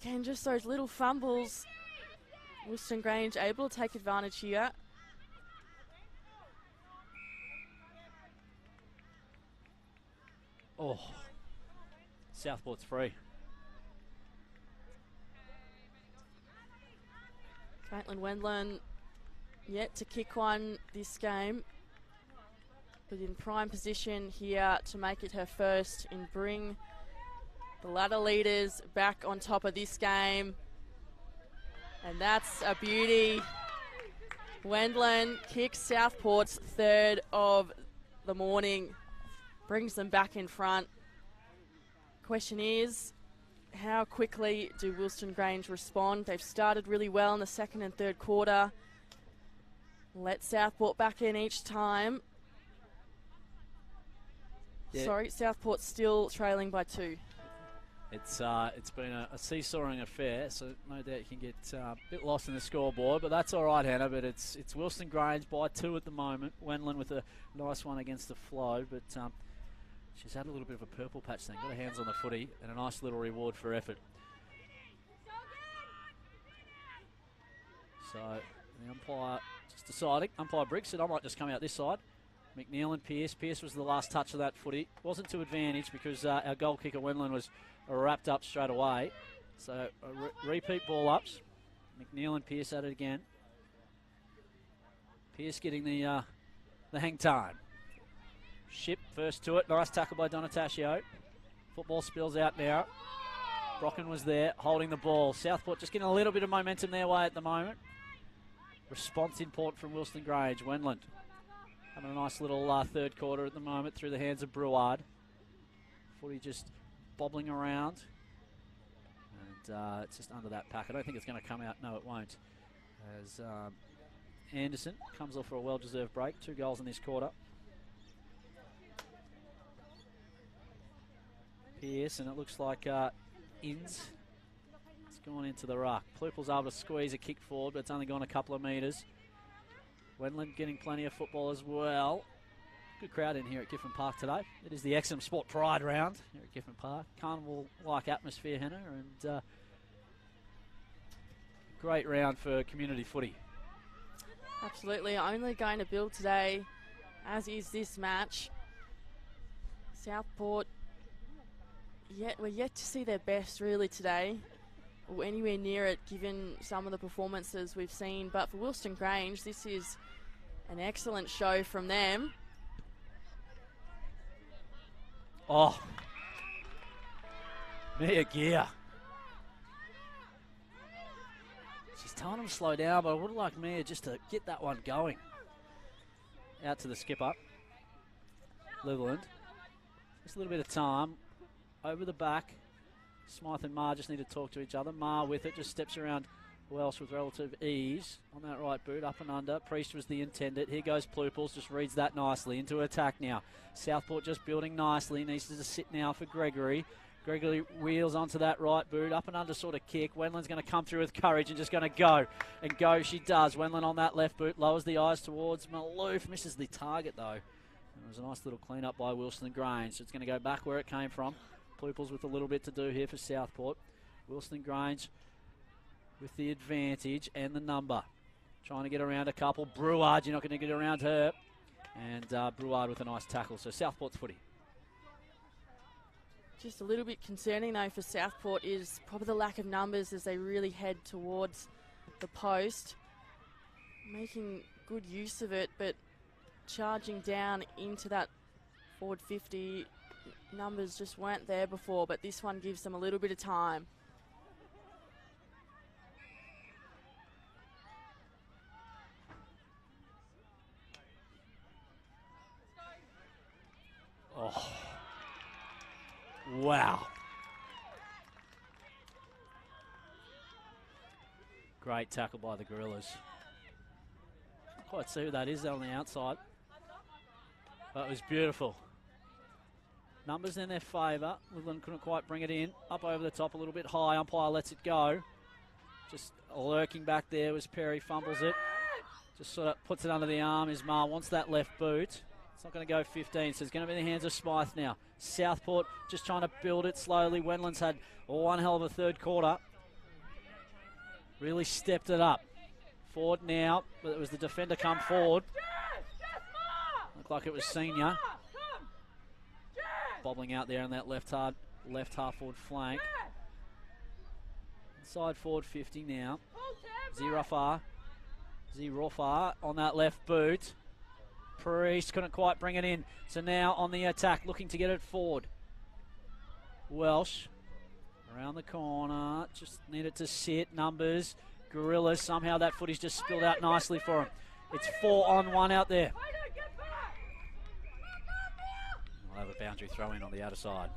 Again, just those little fumbles. Wilston Grange able to take advantage here. Oh. Southport's free. Caitlin Wendland yet to kick one this game, but in prime position here to make it her first and bring the ladder leaders back on top of this game. And that's a beauty. Wendland kicks Southport's third of the morning, brings them back in front. Question is, how quickly do Wilston Grange respond? They've started really well in the second and third quarter. Let Southport back in each time. Yeah. Sorry, Southport's still trailing by 2. It's been a seesawing affair, so no doubt you can get a bit lost in the scoreboard, but that's all right, Hannah. But it's Wilston Grange by 2 at the moment. Wendland with a nice one against the flow, but she's had a little bit of a purple patch thing. Got her hands on the footy and a nice little reward for effort. So the umpire just deciding. Umpire Briggs said, I might just come out this side. McNeil and Pearce. Pearce was the last touch of that footy. Wasn't to advantage because our goal kicker Wendland was wrapped up straight away. So repeat ball ups. McNeil and Pearce at it again. Pearce getting the hang time. Ship first to it. Nice tackle by Donatasio. Football spills out now. Brocken was there holding the ball. Southport just getting a little bit of momentum their way at the moment. Response important from Wilston Grange. Wendland having a nice little third quarter at the moment through the hands of Breward. Footy just bobbling around. And it's just under that pack. I don't think it's going to come out. No, it won't. As Anderson comes off for a well-deserved break. 2 goals in this quarter. Pearce, and it looks like Inns. It's gone into the ruck. Pluple's able to squeeze a kick forward, but it's only gone a couple of metres. Wendland getting plenty of football as well. Good crowd in here at Giffen Park today. It is the Exum Sport Pride round here at Giffen Park. Carnival-like atmosphere, Hannah, and great round for community footy. Absolutely, only going to build today, as is this match. Southport, we're yet to see their best really today, or anywhere near it given some of the performances we've seen. But for Wilston Grange, this is an excellent show from them. Oh, Mia Gear. She's telling them to slow down, but I would like Mia just to get that one going. Out to the skipper, Liverland. Just a little bit of time. Over the back. Smythe and Ma just need to talk to each other. Ma with it just steps around Welsh with relative ease on that right boot, up and under. Priest was the intended. Here goes Pluples, just reads that nicely into attack now. Southport just building nicely, needs to just sit now for Gregory. Gregory wheels onto that right boot, up and under sort of kick. Wendland's going to come through with courage and just going to go. And go she does. Wendland on that left boot, lowers the eyes towards Maloof, misses the target though. And it was a nice little clean up by Wilston Grange, so it's going to go back where it came from. Pluples with a little bit to do here for Southport. Wilston Grange with the advantage and the number. Trying to get around a couple. Breward, you're not going to get around her. And Breward with a nice tackle. So Southport's footy. Just a little bit concerning though for Southport is probably the lack of numbers as they really head towards the post. Making good use of it, but charging down into that forward 50, numbers just weren't there before, but this one gives them a little bit of time. Oh. Wow. Great tackle by the Gorillas. Can't quite see who that is on the outside. But it was beautiful. Numbers in their favour. Woodland couldn't quite bring it in. Up over the top, a little bit high. Umpire lets it go. Just lurking back there was Perry, fumbles it. Just sort of puts it under the arm. Ismail wants that left boot. It's not going to go 15, so it's going to be in the hands of Smythe now. Southport just trying to build it slowly. Wendland's had one hell of a third quarter. Really stepped it up. Forward now, but it was the defender come forward. Looked like it was Senior. Bobbling out there on that left half forward flank. Inside forward 50 now. Zirofar on that left boot. Priest couldn't quite bring it in. So now on the attack, looking to get it forward. Welsh around the corner. Just needed to sit. Numbers. Gorillas. Somehow that footage just spilled out nicely for him. It's 4-on-1 out there. We'll have a boundary throw in on the outer side.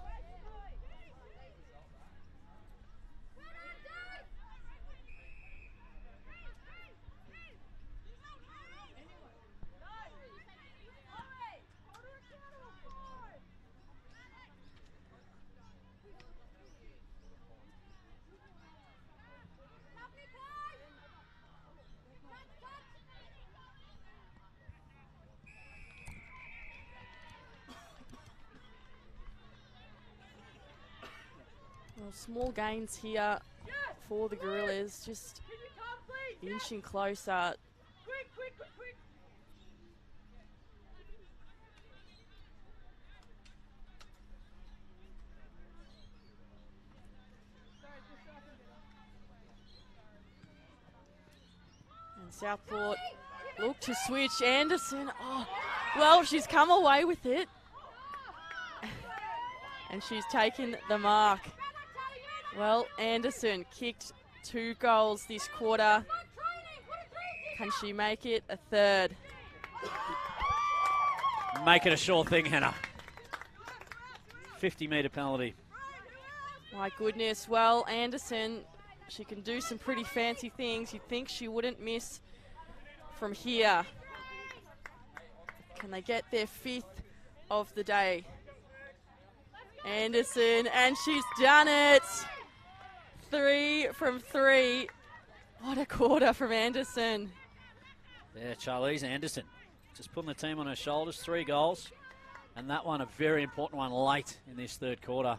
Well, small gains here for the Gorillas, just inching closer. And Southport look to switch. Anderson, oh, well, she's come away with it. And she's taken the mark. Well, Anderson kicked 2 goals this quarter. Can she make it a third? Make it a sure thing, Hannah. 50-metre penalty. My goodness. Well, Anderson, she can do some pretty fancy things. You'd think she wouldn't miss from here. Can they get their 5th of the day? Anderson, and she's done it. 3 from 3. What a quarter from Anderson. Yeah, Charlize Anderson just putting the team on her shoulders. 3 goals. And that one, a very important one late in this third quarter.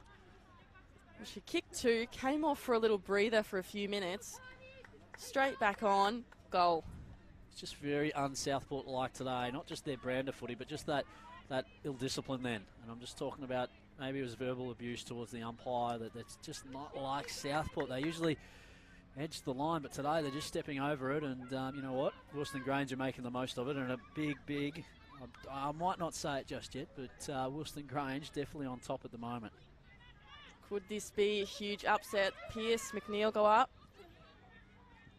Well, she kicked 2, came off for a little breather for a few minutes. Straight back on, goal. It's just very un-Southport-like today. Not just their brand of footy, but just that ill-discipline then. And I'm just talking about maybe it was verbal abuse towards the umpire. That's just not like Southport. They usually edge the line, but today they're just stepping over it. And you know what? Wilston Grange are making the most of it. And a big, I might not say it just yet, but Wilston Grange definitely on top at the moment. Could this be a huge upset? Pearce, McNeil go up.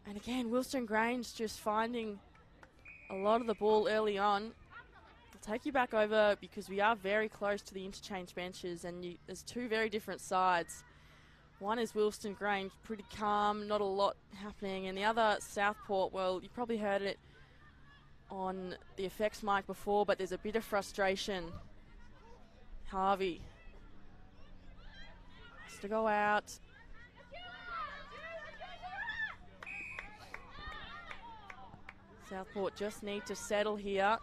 And again, Wilston Grange just finding a lot of the ball early on. I'll take you back over because we are very close to the interchange benches, and there's 2 very different sides. One is Wilston Grange, pretty calm, not a lot happening, and the other, Southport, well, you probably heard it on the effects mic before, but there's a bit of frustration. Harvey has to go out. Southport just need to settle here.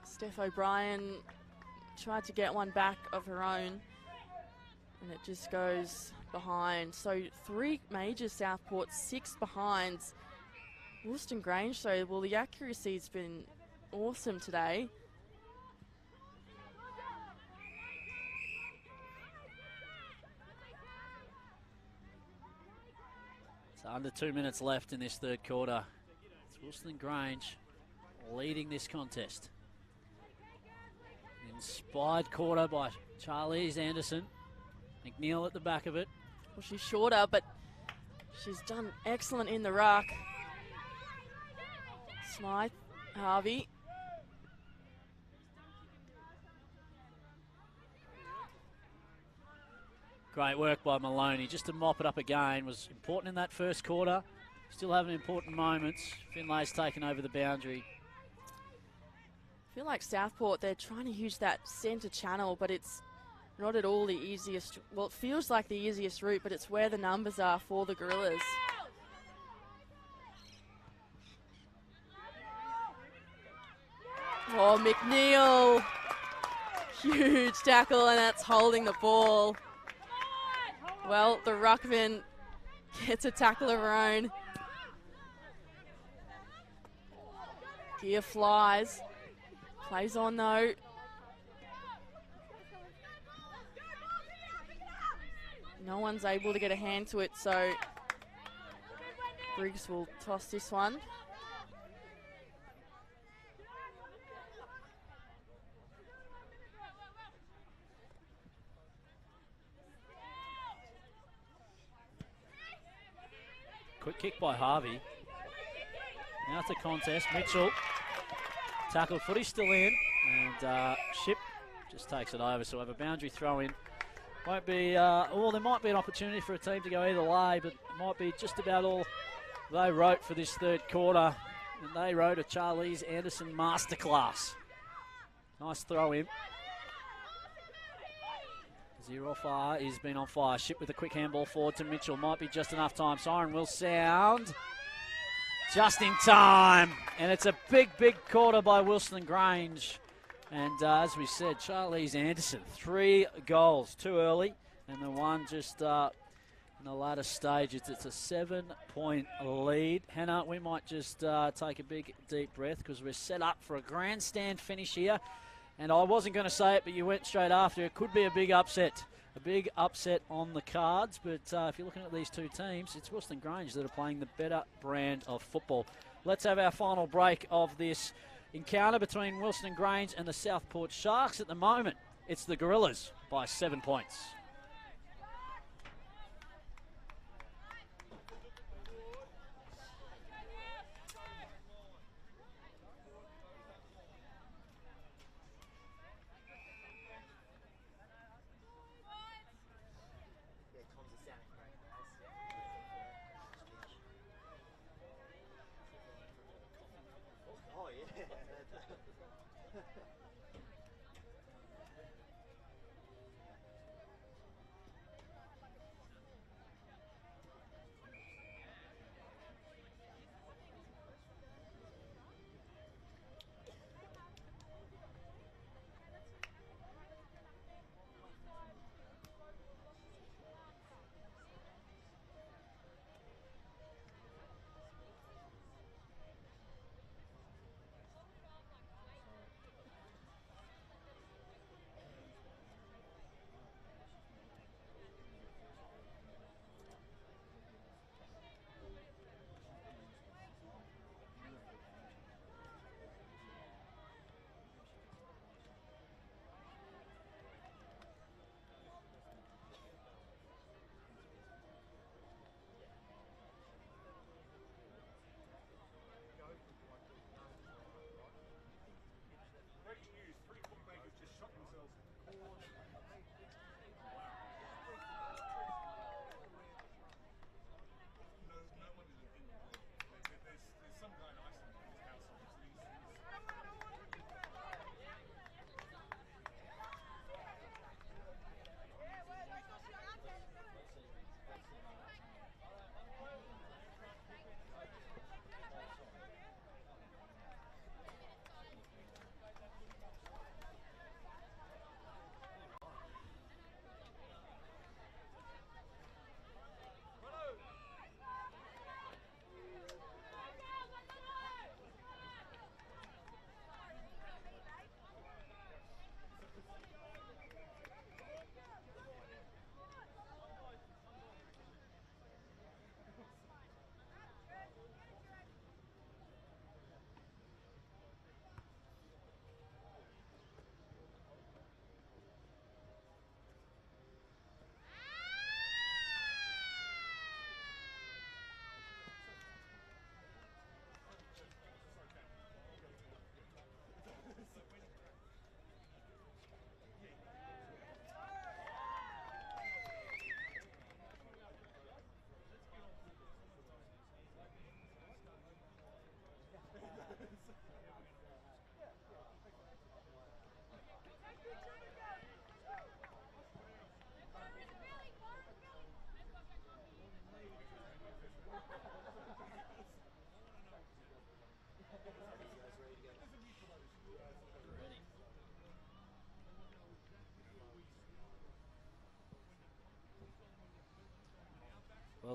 Steph O'Brien tried to get one back of her own. And it just goes behind. So 3 majors Southport, 6 behinds. Wilston Grange, so well, the accuracy's been awesome today. It's under 2 minutes left in this third quarter. It's Wilston Grange leading this contest. Inspired quarter by Charlize Anderson. McNeil at the back of it. Well, she's shorter, but she's done excellent in the ruck. Smythe, Harvey. Great work by Maloney. Just to mop it up again was important in that first quarter. Still having important moments. Finlay's taken over the boundary. I feel like Southport, they're trying to use that centre channel, but it's not at all the easiest. Well, it feels like the easiest route, but it's where the numbers are for the Gorillas. Oh, McNeil. Huge tackle, and that's holding the ball. Well, the ruckman gets a tackle of her own. Gear flies. Plays on though. No one's able to get a hand to it, so Briggs will toss this one. Quick kick by Harvey. Now it's a contest. Mitchell. Tackled footy still in. And Ship just takes it over. So we have a boundary throw in. Won't be, well, there might be an opportunity for a team to go either way, but it might be just about all they wrote for this third quarter. And they wrote a Charlize Anderson masterclass. Nice throw in. Zero-far, he's been on fire. Ship with a quick handball forward to Mitchell. Might be just enough time. Siren will sound. Just in time. And it's a big, big quarter by Wilston Grange. And as we said, Charlize Anderson, 3 goals too early. And the one just in the latter stage. It's a 7-point lead. Hannah, we might just take a big, deep breath because we're set up for a grandstand finish here. And I wasn't going to say it, but you went straight after. It could be a big upset. A big upset on the cards. But if you're looking at these two teams, it's Wilston Grange that are playing the better brand of football. Let's have our final break of this encounter between Wilston Grange and the Southport Sharks. At the moment, it's the Gorillas by 7 points.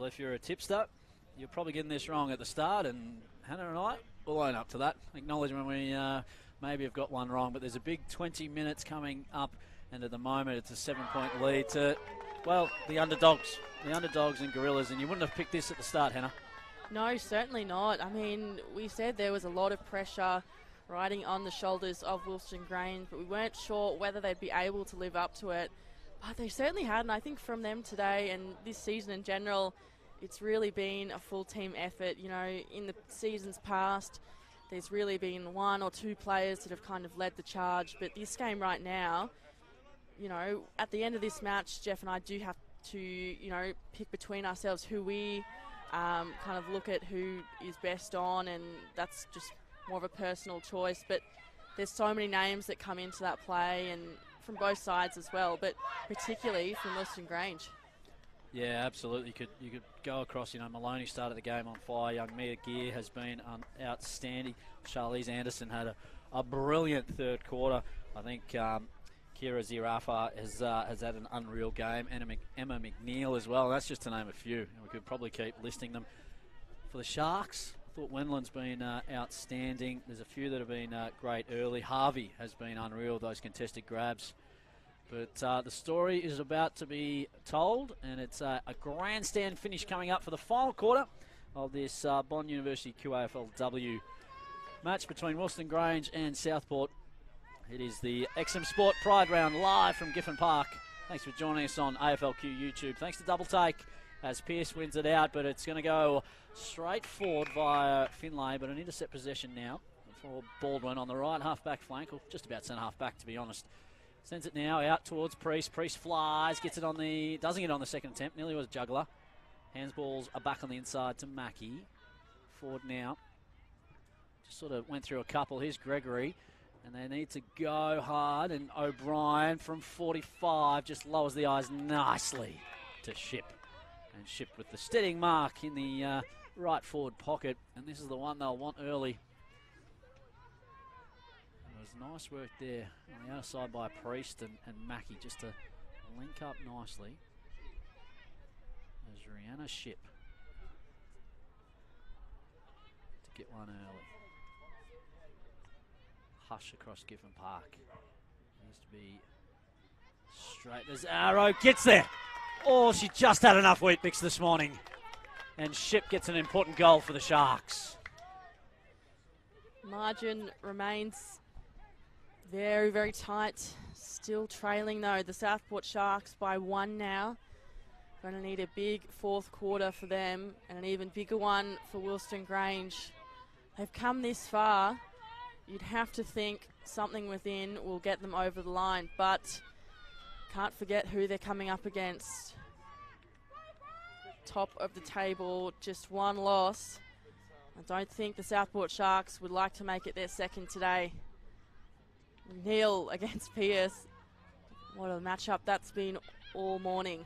Well, if you're a tipster, you're probably getting this wrong at the start, and Hannah and I will own up to that. Acknowledge when we maybe have got one wrong, but there's a big 20 minutes coming up, and at the moment it's a 7-point lead to, well, the underdogs and Gorillas, and you wouldn't have picked this at the start, Hannah. No, certainly not. I mean, we said there was a lot of pressure riding on the shoulders of Wilston Grange, but we weren't sure whether they'd be able to live up to it. But they certainly had, and I think from them today and this season in general, it's really been a full team effort. You know, in the seasons past, there's really been one or two players that have kind of led the charge. But this game right now, you know, at the end of this match, Jeff and I do have to, you know, pick between ourselves who we kind of look at who is best on, and that's just more of a personal choice. But there's so many names that come into that play, and from both sides as well, but particularly from Wilston Grange. Yeah, absolutely. You could go across. You know, Maloney started the game on fire. Young Mia Gear has been outstanding. Charlize Anderson had a brilliant third quarter. I think Kira Zirafa has had an unreal game. Emma McNeil as well. That's just to name a few. And we could probably keep listing them. For the Sharks, I thought Wendland's been outstanding. There's a few that have been great early. Harvey has been unreal, those contested grabs. But the story is about to be told, and it's a grandstand finish coming up for the final quarter of this Bond University QAFLW match between Wilston Grange and Southport. It is the XM Sport Pride Round live from Giffen Park. Thanks for joining us on AFLQ YouTube. Thanks to Double Take as Pearce wins it out, but it's going to go straight forward via Finlay, but an intercept possession now for Baldwin on the right half-back flank, or just about centre half-back to be honest. Sends it now out towards Priest. Priest flies, gets it on the, doesn't get on the second attempt, nearly was a juggler. Handsballs are back on the inside to Mackie. Forward now. Just sort of went through a couple. Here's Gregory, and they need to go hard, and O'Brien from 45 just lowers the eyes nicely to Ship. And Ship with the steadying mark in the right forward pocket, and this is the one they'll want early. Nice work there on the outside by Priest and Mackie just to link up nicely. There's Rihanna Ship to get one early. Hush across Giffen Park. Needs to be straight. There's Arrow, gets there. Oh, she just had enough wheat mix this morning. And Ship gets an important goal for the Sharks. Margin remains very, very tight. Still trailing though. The Southport Sharks by 1 now. Going to need a big fourth quarter for them, and an even bigger one for Wilston Grange. They've come this far. You'd have to think something within will get them over the line, but can't forget who they're coming up against. Top of the table, just one loss. I don't think the Southport Sharks would like to make it their second today. Neil against Pearce. What a matchup that's been all morning.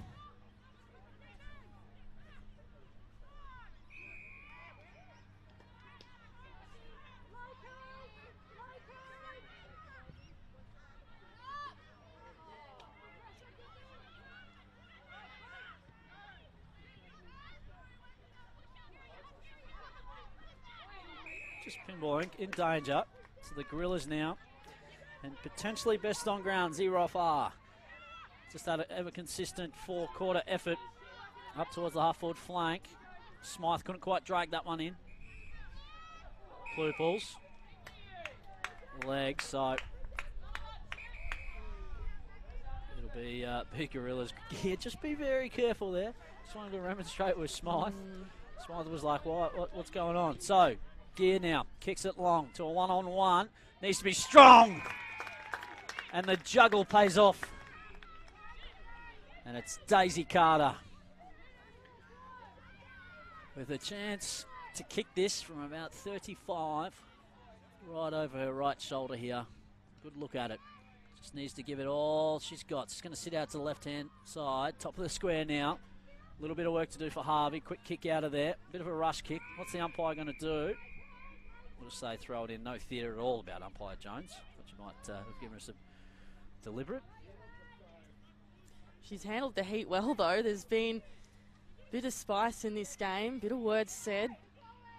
Just pinballing in danger. So the Gorillas now. And potentially best on ground, Zirafa. Just that ever consistent four-quarter effort up towards the half-forward flank. Smythe couldn't quite drag that one in. Pluples. Legs, so it'll be big Gorillas. Yeah, just be very careful there. Just wanted to remonstrate with Smythe. Smythe was like, what's going on? So, Gear now kicks it long to a one-on-one. Needs to be strong. And the juggle pays off. And it's Daisy Carter with a chance to kick this from about 35 right over her right shoulder here. Good look at it. Just needs to give it all she's got. She's going to sit out to the left-hand side. Top of the square now. A little bit of work to do for Harvey. Quick kick out of there. Bit of a rush kick. What's the umpire going to do? We'll just say throw it in. No theatre at all about umpire Jones. But you might have given us a deliberate. She's handled the heat well though. There's been Bit of spice in this game, bit of words said,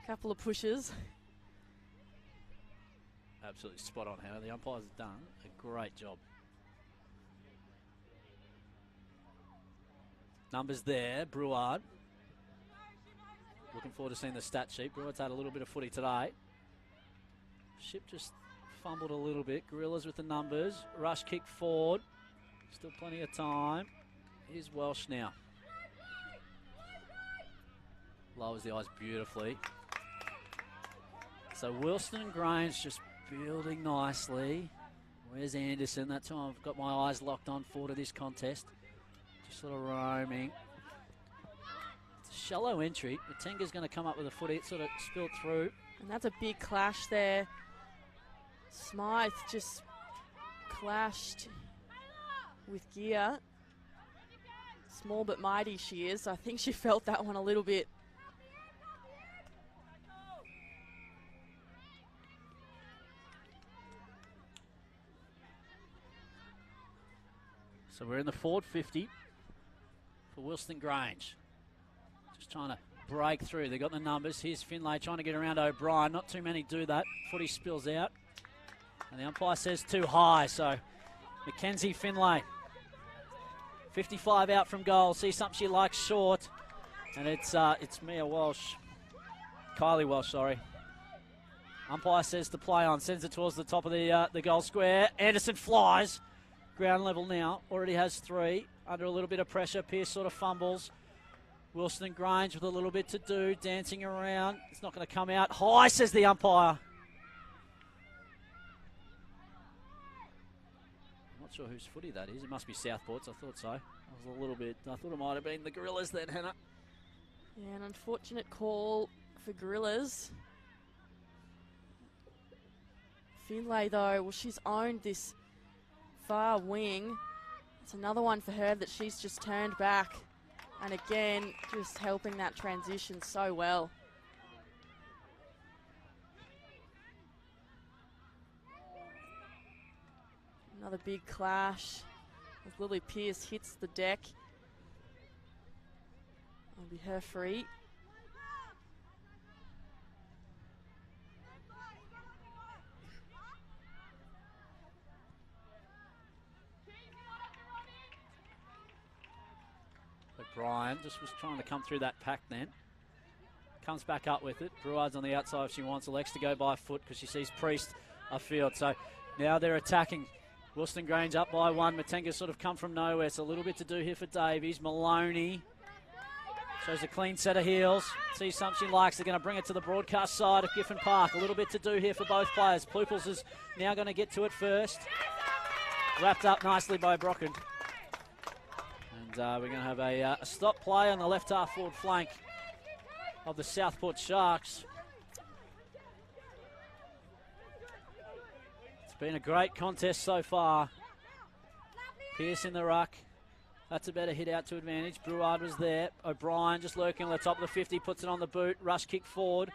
couple of pushes. Absolutely spot on, Hannah. The umpires have done a great job. Numbers there, Bruard. Looking forward to seeing the stat sheet. Bruard's had a little bit of footy today. Ship just fumbled a little bit. Gorillas with the numbers. Rush kick forward. Still plenty of time. Here's Welsh now. Lowers the eyes beautifully. So Wilston and Grange just building nicely. Where's Anderson? That's who I've got my eyes locked on for to this contest. Just sort of roaming. It's a shallow entry. Matenga's going to come up with a footy. It sort of spilled through. And that's a big clash there. Smythe just clashed with Gear. Small but mighty she is. I think she felt that one a little bit. So we're in the forward 50 for Wilston Grange. Just trying to break through. They've got the numbers. Here's Finlay trying to get around O'Brien. Not too many do that. Footy spills out. And the umpire says too high. So Mackenzie Finlay. 55 out from goal. See something she likes short. And it's Mia Walsh. Kylie Walsh, sorry. Umpire says to play on. Sends it towards the top of the goal square. Anderson flies. Ground level now, already has 3, under a little bit of pressure. Pearce sort of fumbles. Wilson and Grange with a little bit to do, dancing around. It's not going to come out. High, says the umpire. I'm not sure whose footy that is. It must be Southport's, I thought so. I thought it might have been the Gorillas then, Hannah. Yeah, an unfortunate call for Gorillas. Finlay though, well, she's owned this far wing. It's another one for her that she's just turned back, and again just helping that transition so well. Another big clash as Lily Pearce hits the deck. It'll be her free. Brian just was trying to come through that pack then. Comes back up with it. Bruard's on the outside if she wants. Elects to go by foot because she sees Priest afield. So now they're attacking. Wilston Grange up by 1. Matenga's sort of come from nowhere. So a little bit to do here for Davies. Maloney shows a clean set of heels. See something she likes. They're going to bring it to the broadcast side of Giffen Park. A little bit to do here for both players. Pluples is now going to get to it first. Wrapped up nicely by Brocken. And we're going to have a stop play on the left half forward flank of the Southport Sharks. It's been a great contest so far. Pearce in the ruck. That's a better hit out to advantage. Bruard was there. O'Brien just lurking on the top of the 50, puts it on the boot. Rush kick forward.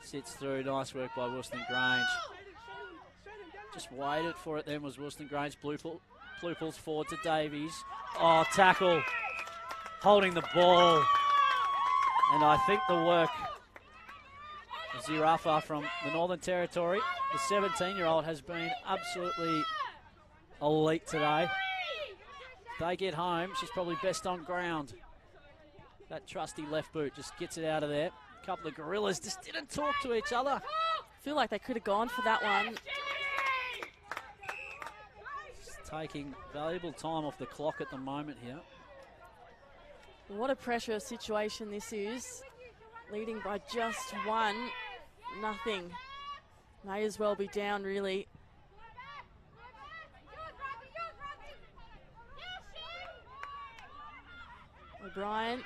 Sits through. Nice work by Wilston Grange. Just waited for it then was Wilston Grange. Blue pulls forward to Davies. Oh, tackle. Holding the ball. And I think the work of Zirafa from the Northern Territory, the 17-year-old, has been absolutely elite today. If they get home, she's probably best on ground. That trusty left boot just gets it out of there. A couple of Gorillas just didn't talk to each other. I feel like they could have gone for that one. Taking valuable time off the clock at the moment here. What a pressure situation this is. Leading by just 1, nothing. May as well be down, really. O'Brien,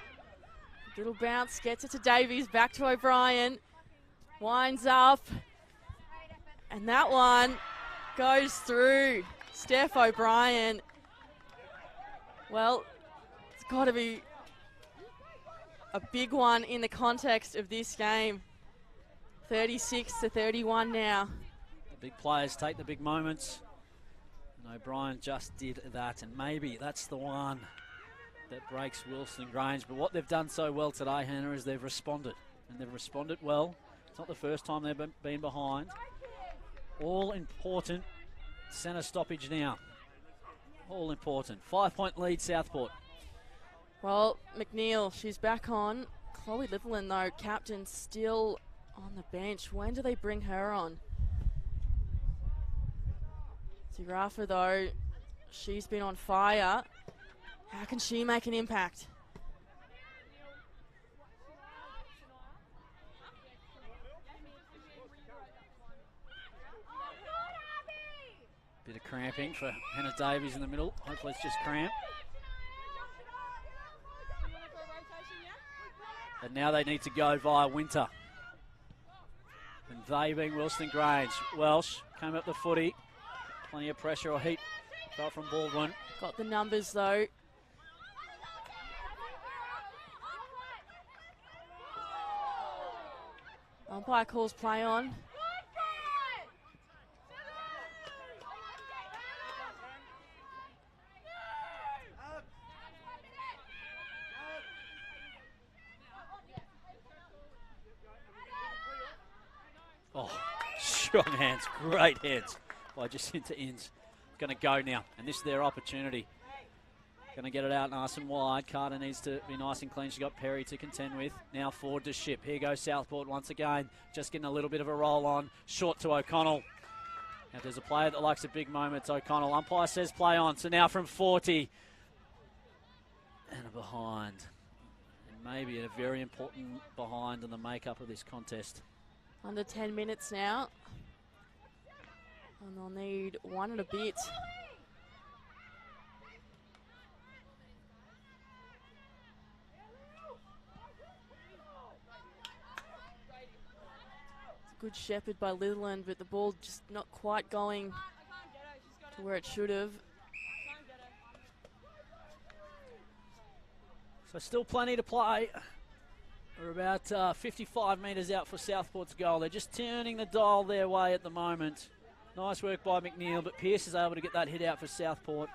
little bounce, gets it to Davies, back to O'Brien. Winds up. And that one goes through. Steph O'Brien. Well, it's got to be a big one in the context of this game. 36-31 now. The big players take the big moments. And O'Brien just did that, and maybe that's the one. that breaks Wilston Grange. But what they've done so well today, Hannah, is they've responded. And they've responded well. It's not the first time they've been behind. All important centre stoppage now. All important. 5-point lead, Southport. Well, McNeil, she's back on. Chloe Litherland, though, captain, still on the bench. When do they bring her on? Zirafa, though, she's been on fire. How can she make an impact? Bit of cramping for Hannah Davies in the middle. Hopefully it's just cramp. And now they need to go via Winter. And they being Wilston Grange. Welsh came up the footy. Plenty of pressure or heat felt from Baldwin. Got the numbers, though. Umpire calls play on. Oh, strong hands, great hands by Jacinta Inns. Going to go now, and this is their opportunity. Going to get it out nice and wide. Carter needs to be nice and clean. She's got Perry to contend with. Now forward to Ship. Here goes Southport once again. Just getting a little bit of a roll on. Short to O'Connell. Now there's a player that likes a big moment. O'Connell. Umpire says play on. So now from 40. And a behind. And maybe a very important behind in the makeup of this contest. Under 10 minutes now. And they'll need one and a bit. Good shepherd by Litherland, but the ball just not quite going to where it should have. So still plenty to play. We're about 55 metres out for Southport's goal. They're just turning the dial their way at the moment. Nice work by McNeil, but Pearce is able to get that hit out for Southport.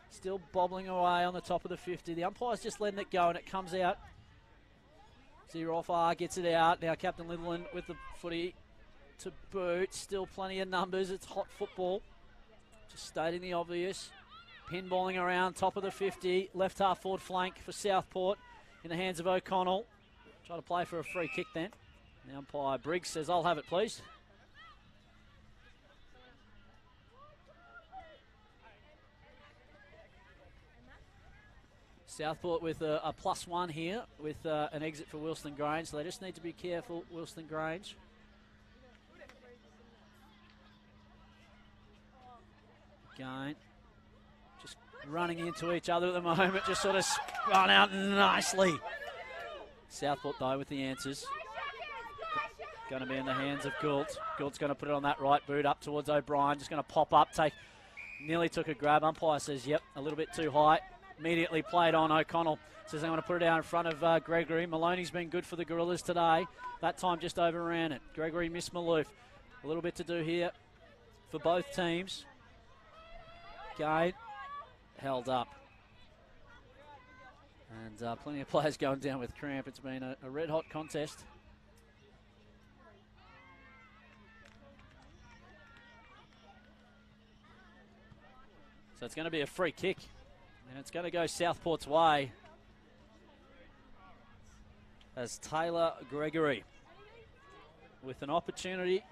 Still bobbling away on the top of the 50. The umpire's just letting it go, and it comes out. Zirafa gets it out. Now Captain Litherland with the footy to boot. Still plenty of numbers. It's hot football. Just stating the obvious. Pinballing around top of the 50. Left half forward flank for Southport in the hands of O'Connell. Try to play for a free kick then. The umpire Briggs says, I'll have it please. Southport with a +1 here with an exit for Wilston Grange, so they just need to be careful, Wilston Grange. Again, just running into each other at the moment, just sort of spun out nicely. Southport though with the answers. Going to be in the hands of Goult. Goult's going to put it on that right boot up towards O'Brien, just going to pop up, nearly took a grab. Umpire says, yep, a little bit too high. Immediately played on. O'Connell says they want to put it out in front of Gregory. Maloney's been good for the Gorillas today. That time just overran it. Gregory missed Maloof. A little bit to do here for both teams. Gain held up. And plenty of players going down with cramp. It's been a red-hot contest. So it's going to be a free kick. And it's going to go Southport's way as Taylor Gregory with an opportunity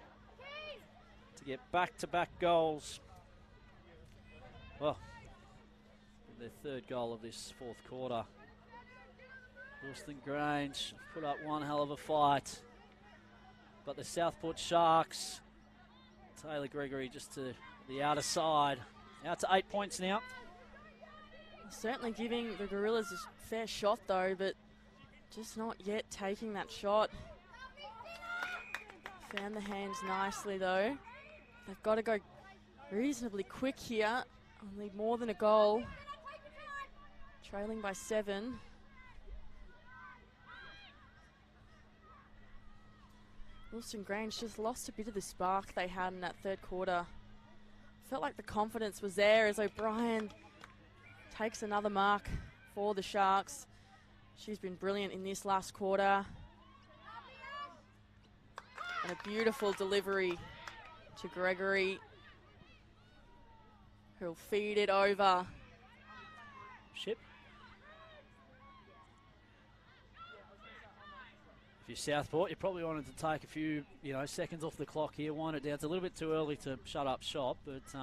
to get back-to-back goals. Well, their third goal of this fourth quarter. Wilston Grange put up one hell of a fight. But the Southport Sharks, Taylor Gregory just to the outer side. Out to 8 points now. Certainly giving the Gorillas a fair shot though, but just not yet taking that shot. Found the hands nicely though. They've got to go reasonably quick here. Only more than a goal. Trailing by 7. Wilston Grange just lost a bit of the spark they had in that third quarter. Felt like the confidence was there as O'Brien takes another mark for the Sharks. She's been brilliant in this last quarter. And a beautiful delivery to Gregory, who'll feed it over. Ship. If you're Southport, you probably wanted to take a few, seconds off the clock here, wind it down. It's a little bit too early to shut up shop, but let's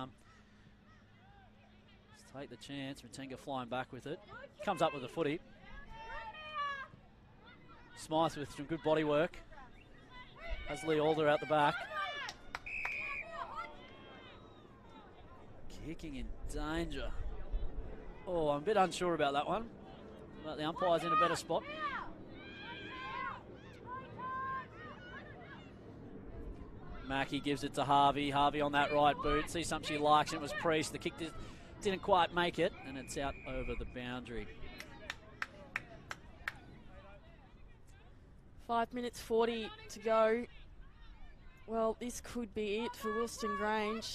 take the chance. Matenga flying back with it. Comes up with a footy. Smythe with some good body work. Has Lee Alder out the back. Kicking in danger. Oh, I'm a bit unsure about that one. But the umpire's in a better spot. Mackie gives it to Harvey. Harvey on that right boot. See something she likes, and it was Priest. The kick didn't quite make it, and it's out over the boundary. 5 minutes 40 to go. Well, this could be it for Wilston Grange.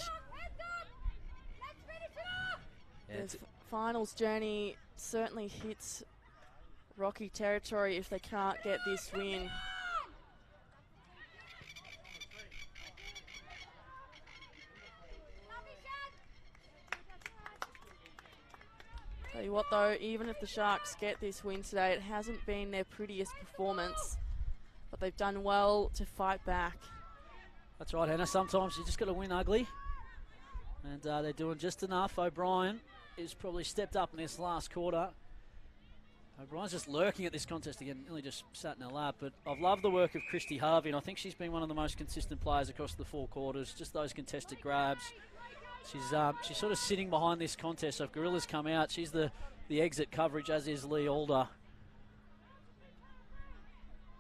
Yeah, the finals journey certainly hits rocky territory if they can't get this win. Tell you what though, even if the Sharks get this win today, it hasn't been their prettiest performance, but they've done well to fight back. That's right, Hannah. Sometimes you just got to win ugly, and they're doing just enough. O'Brien is probably stepped up in this last quarter. O'Brien's just lurking at this contest again, nearly just sat in her lap, but I've loved the work of Christy Harvey, and I think she's been one of the most consistent players across the 4 quarters, just those contested grabs. She's sort of sitting behind this contest, so if Gorillas come out, she's the exit coverage, as is Lee Alder.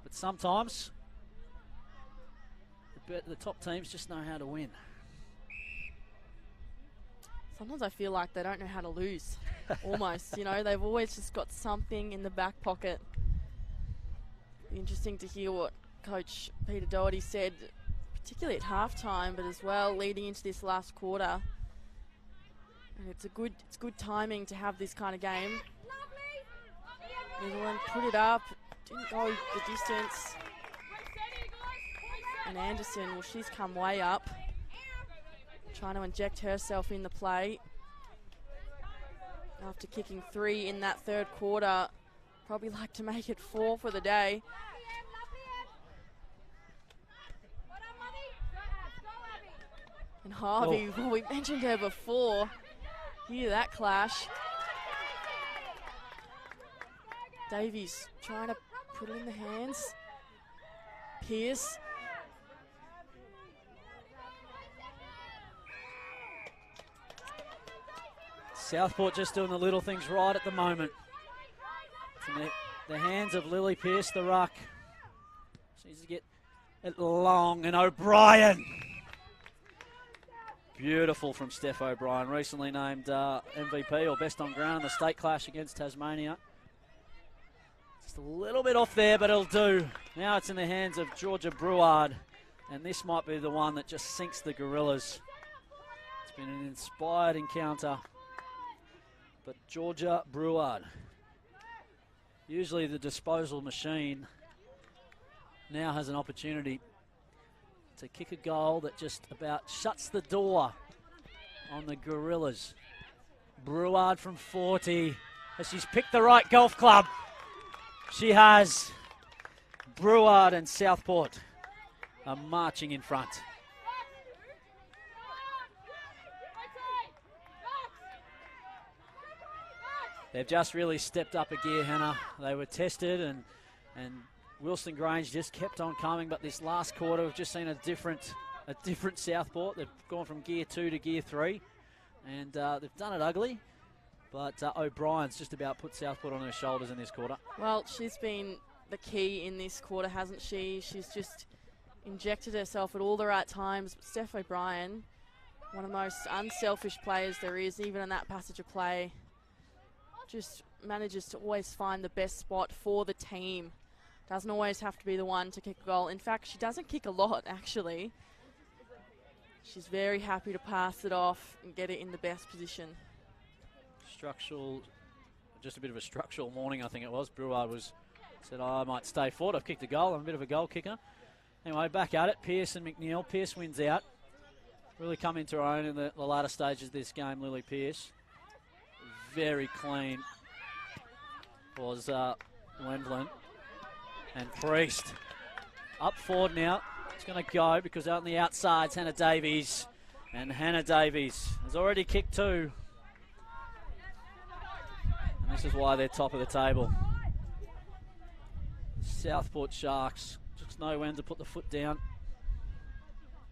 But sometimes the top teams just know how to win. Sometimes I feel like they don't know how to lose, almost. They've always just got something in the back pocket. Interesting to hear what Coach Peter Doherty said, particularly at halftime, but as well leading into this last quarter. And it's good timing to have this kind of game. Netherland put it up, didn't go the distance. And Anderson, well, she's come way up, trying to inject herself in the play. After kicking 3 in that third quarter, probably like to make it 4 for the day. And Harvey, well, we mentioned her before. Hear that clash. Davies trying to put it in the hands. Pearce. Southport just doing the little things right at the moment. It's in the hands of Lily Pearce, the ruck. She needs to get it long, and O'Brien. Beautiful from Steph O'Brien, recently named MVP or best on ground in the state clash against Tasmania. Just a little bit off there, but it'll do. Now it's in the hands of Georgia Brouard, and this might be the one that just sinks the Gorillas. It's been an inspired encounter, but Georgia Brouard, usually the disposal machine, now has an opportunity to kick a goal that just about shuts the door on the Gorillas. Brouard from 40. She's picked the right golf club. She has. Brouard and Southport are marching in front. They've just really stepped up a gear, Hannah. They were tested and Wilston Grange just kept on coming, but this last quarter we've just seen a different Southport. They've gone from gear 2 to gear 3, and they've done it ugly, but O'Brien's just about put Southport on her shoulders in this quarter. Well, she's been the key in this quarter, hasn't she? She's just injected herself at all the right times. Steph O'Brien, one of the most unselfish players there is, even in that passage of play, just manages to always find the best spot for the team. Doesn't always have to be the one to kick a goal. In fact, she doesn't kick a lot, actually. She's very happy to pass it off and get it in the best position. Structural just a bit of a structural morning, I think it was. Brewer said, I might stay forward. I've kicked a goal. I'm a bit of a goal kicker. Anyway, back at it. Pearce and McNeil. Pearce wins out. Really come into her own in the latter stages of this game, Lily Pearce. Very clean was Wendland. And Priest up forward now. It's going to go because out on the outside's Hannah Davies. And Hannah Davies has already kicked 2. And this is why they're top of the table. Southport Sharks just know when to put the foot down.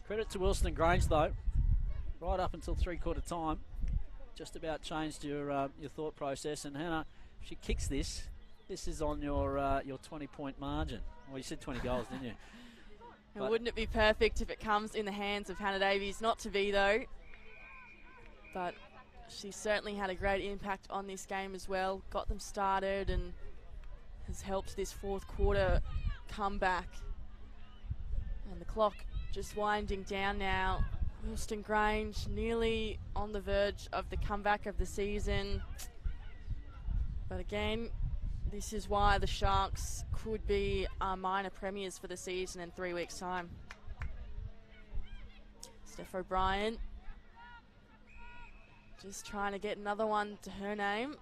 Credit to Wilston Grange though, right up until 3/4 time, just about changed your thought process. And Hannah, if she kicks this is on your 20-point margin. Well, you said 20 goals, didn't you? And wouldn't it be perfect if it comes in the hands of Hannah Davies? Not to be though, but she certainly had a great impact on this game as well. Got them started and has helped this 4th quarter come back. And the clock just winding down now. Wilston Grange nearly on the verge of the comeback of the season. But again, this is why the Sharks could be our minor premiers for the season in 3 weeks' time. Steph O'Brien just trying to get another one to her name.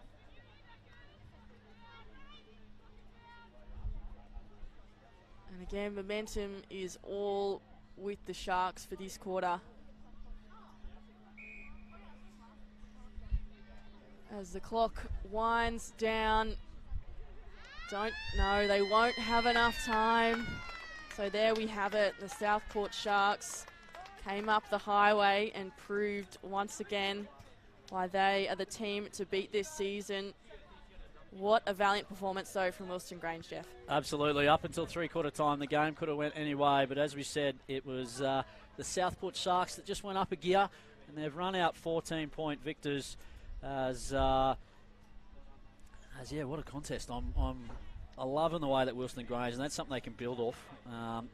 And again, momentum is all with the Sharks for this quarter. As the clock winds down, don't know, they won't have enough time. So there we have it. The Southport Sharks came up the highway and proved once again why they are the team to beat this season. What a valiant performance, though, from Wilston Grange, Jeff. Absolutely. Up until 3/4 time, the game could have went any way. But as we said, it was the Southport Sharks that just went up a gear. And they've run out 14-point victors as yeah, what a contest. I'm loving the way that Wilston Grange, and that's something they can build off.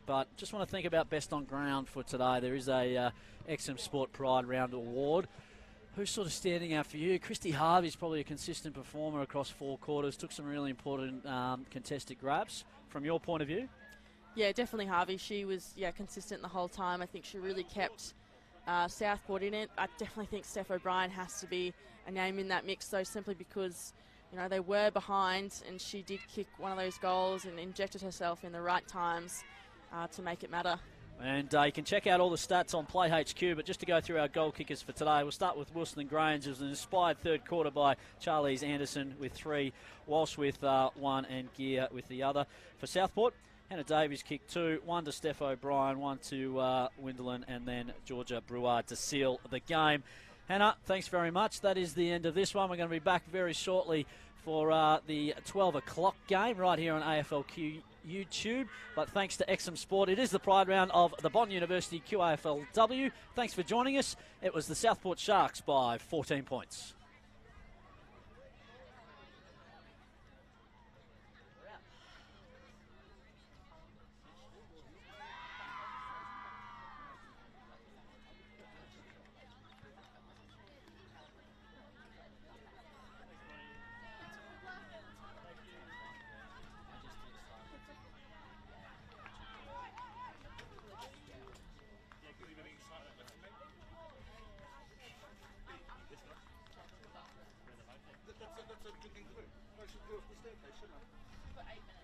But just want to think about best on ground for today. There is a XM Sport Pride Round Award. Who's sort of standing out for you? Christy Harvey's probably a consistent performer across 4 quarters. Took some really important contested grabs. From your point of view? Yeah, definitely Harvey. She was consistent the whole time. I think she really kept Southport in it. I definitely think Steph O'Brien has to be a name in that mix, though, simply because they were behind and she did kick one of those goals and injected herself in the right times to make it matter. And you can check out all the stats on Play HQ, but just to go through our goal kickers for today, we'll start with Wilston Grange. It was an inspired 3rd quarter by Charlize Anderson with 3, Walsh with 1 and Gear with the other. For Southport, Hannah Davies kicked 2, 1 to Steph O'Brien, 1 to Winderland, and then Georgia Brewer to seal the game. Hannah, thanks very much. That is the end of this one. We're going to be back very shortly for the 12 o'clock game right here on AFLQ YouTube. But thanks to XM Sport, it is the Pride Round of the Bond University QAFLW. Thanks for joining us. It was the Southport Sharks by 14 points. That's a drinking group. I should go up the staircase, shouldn't I?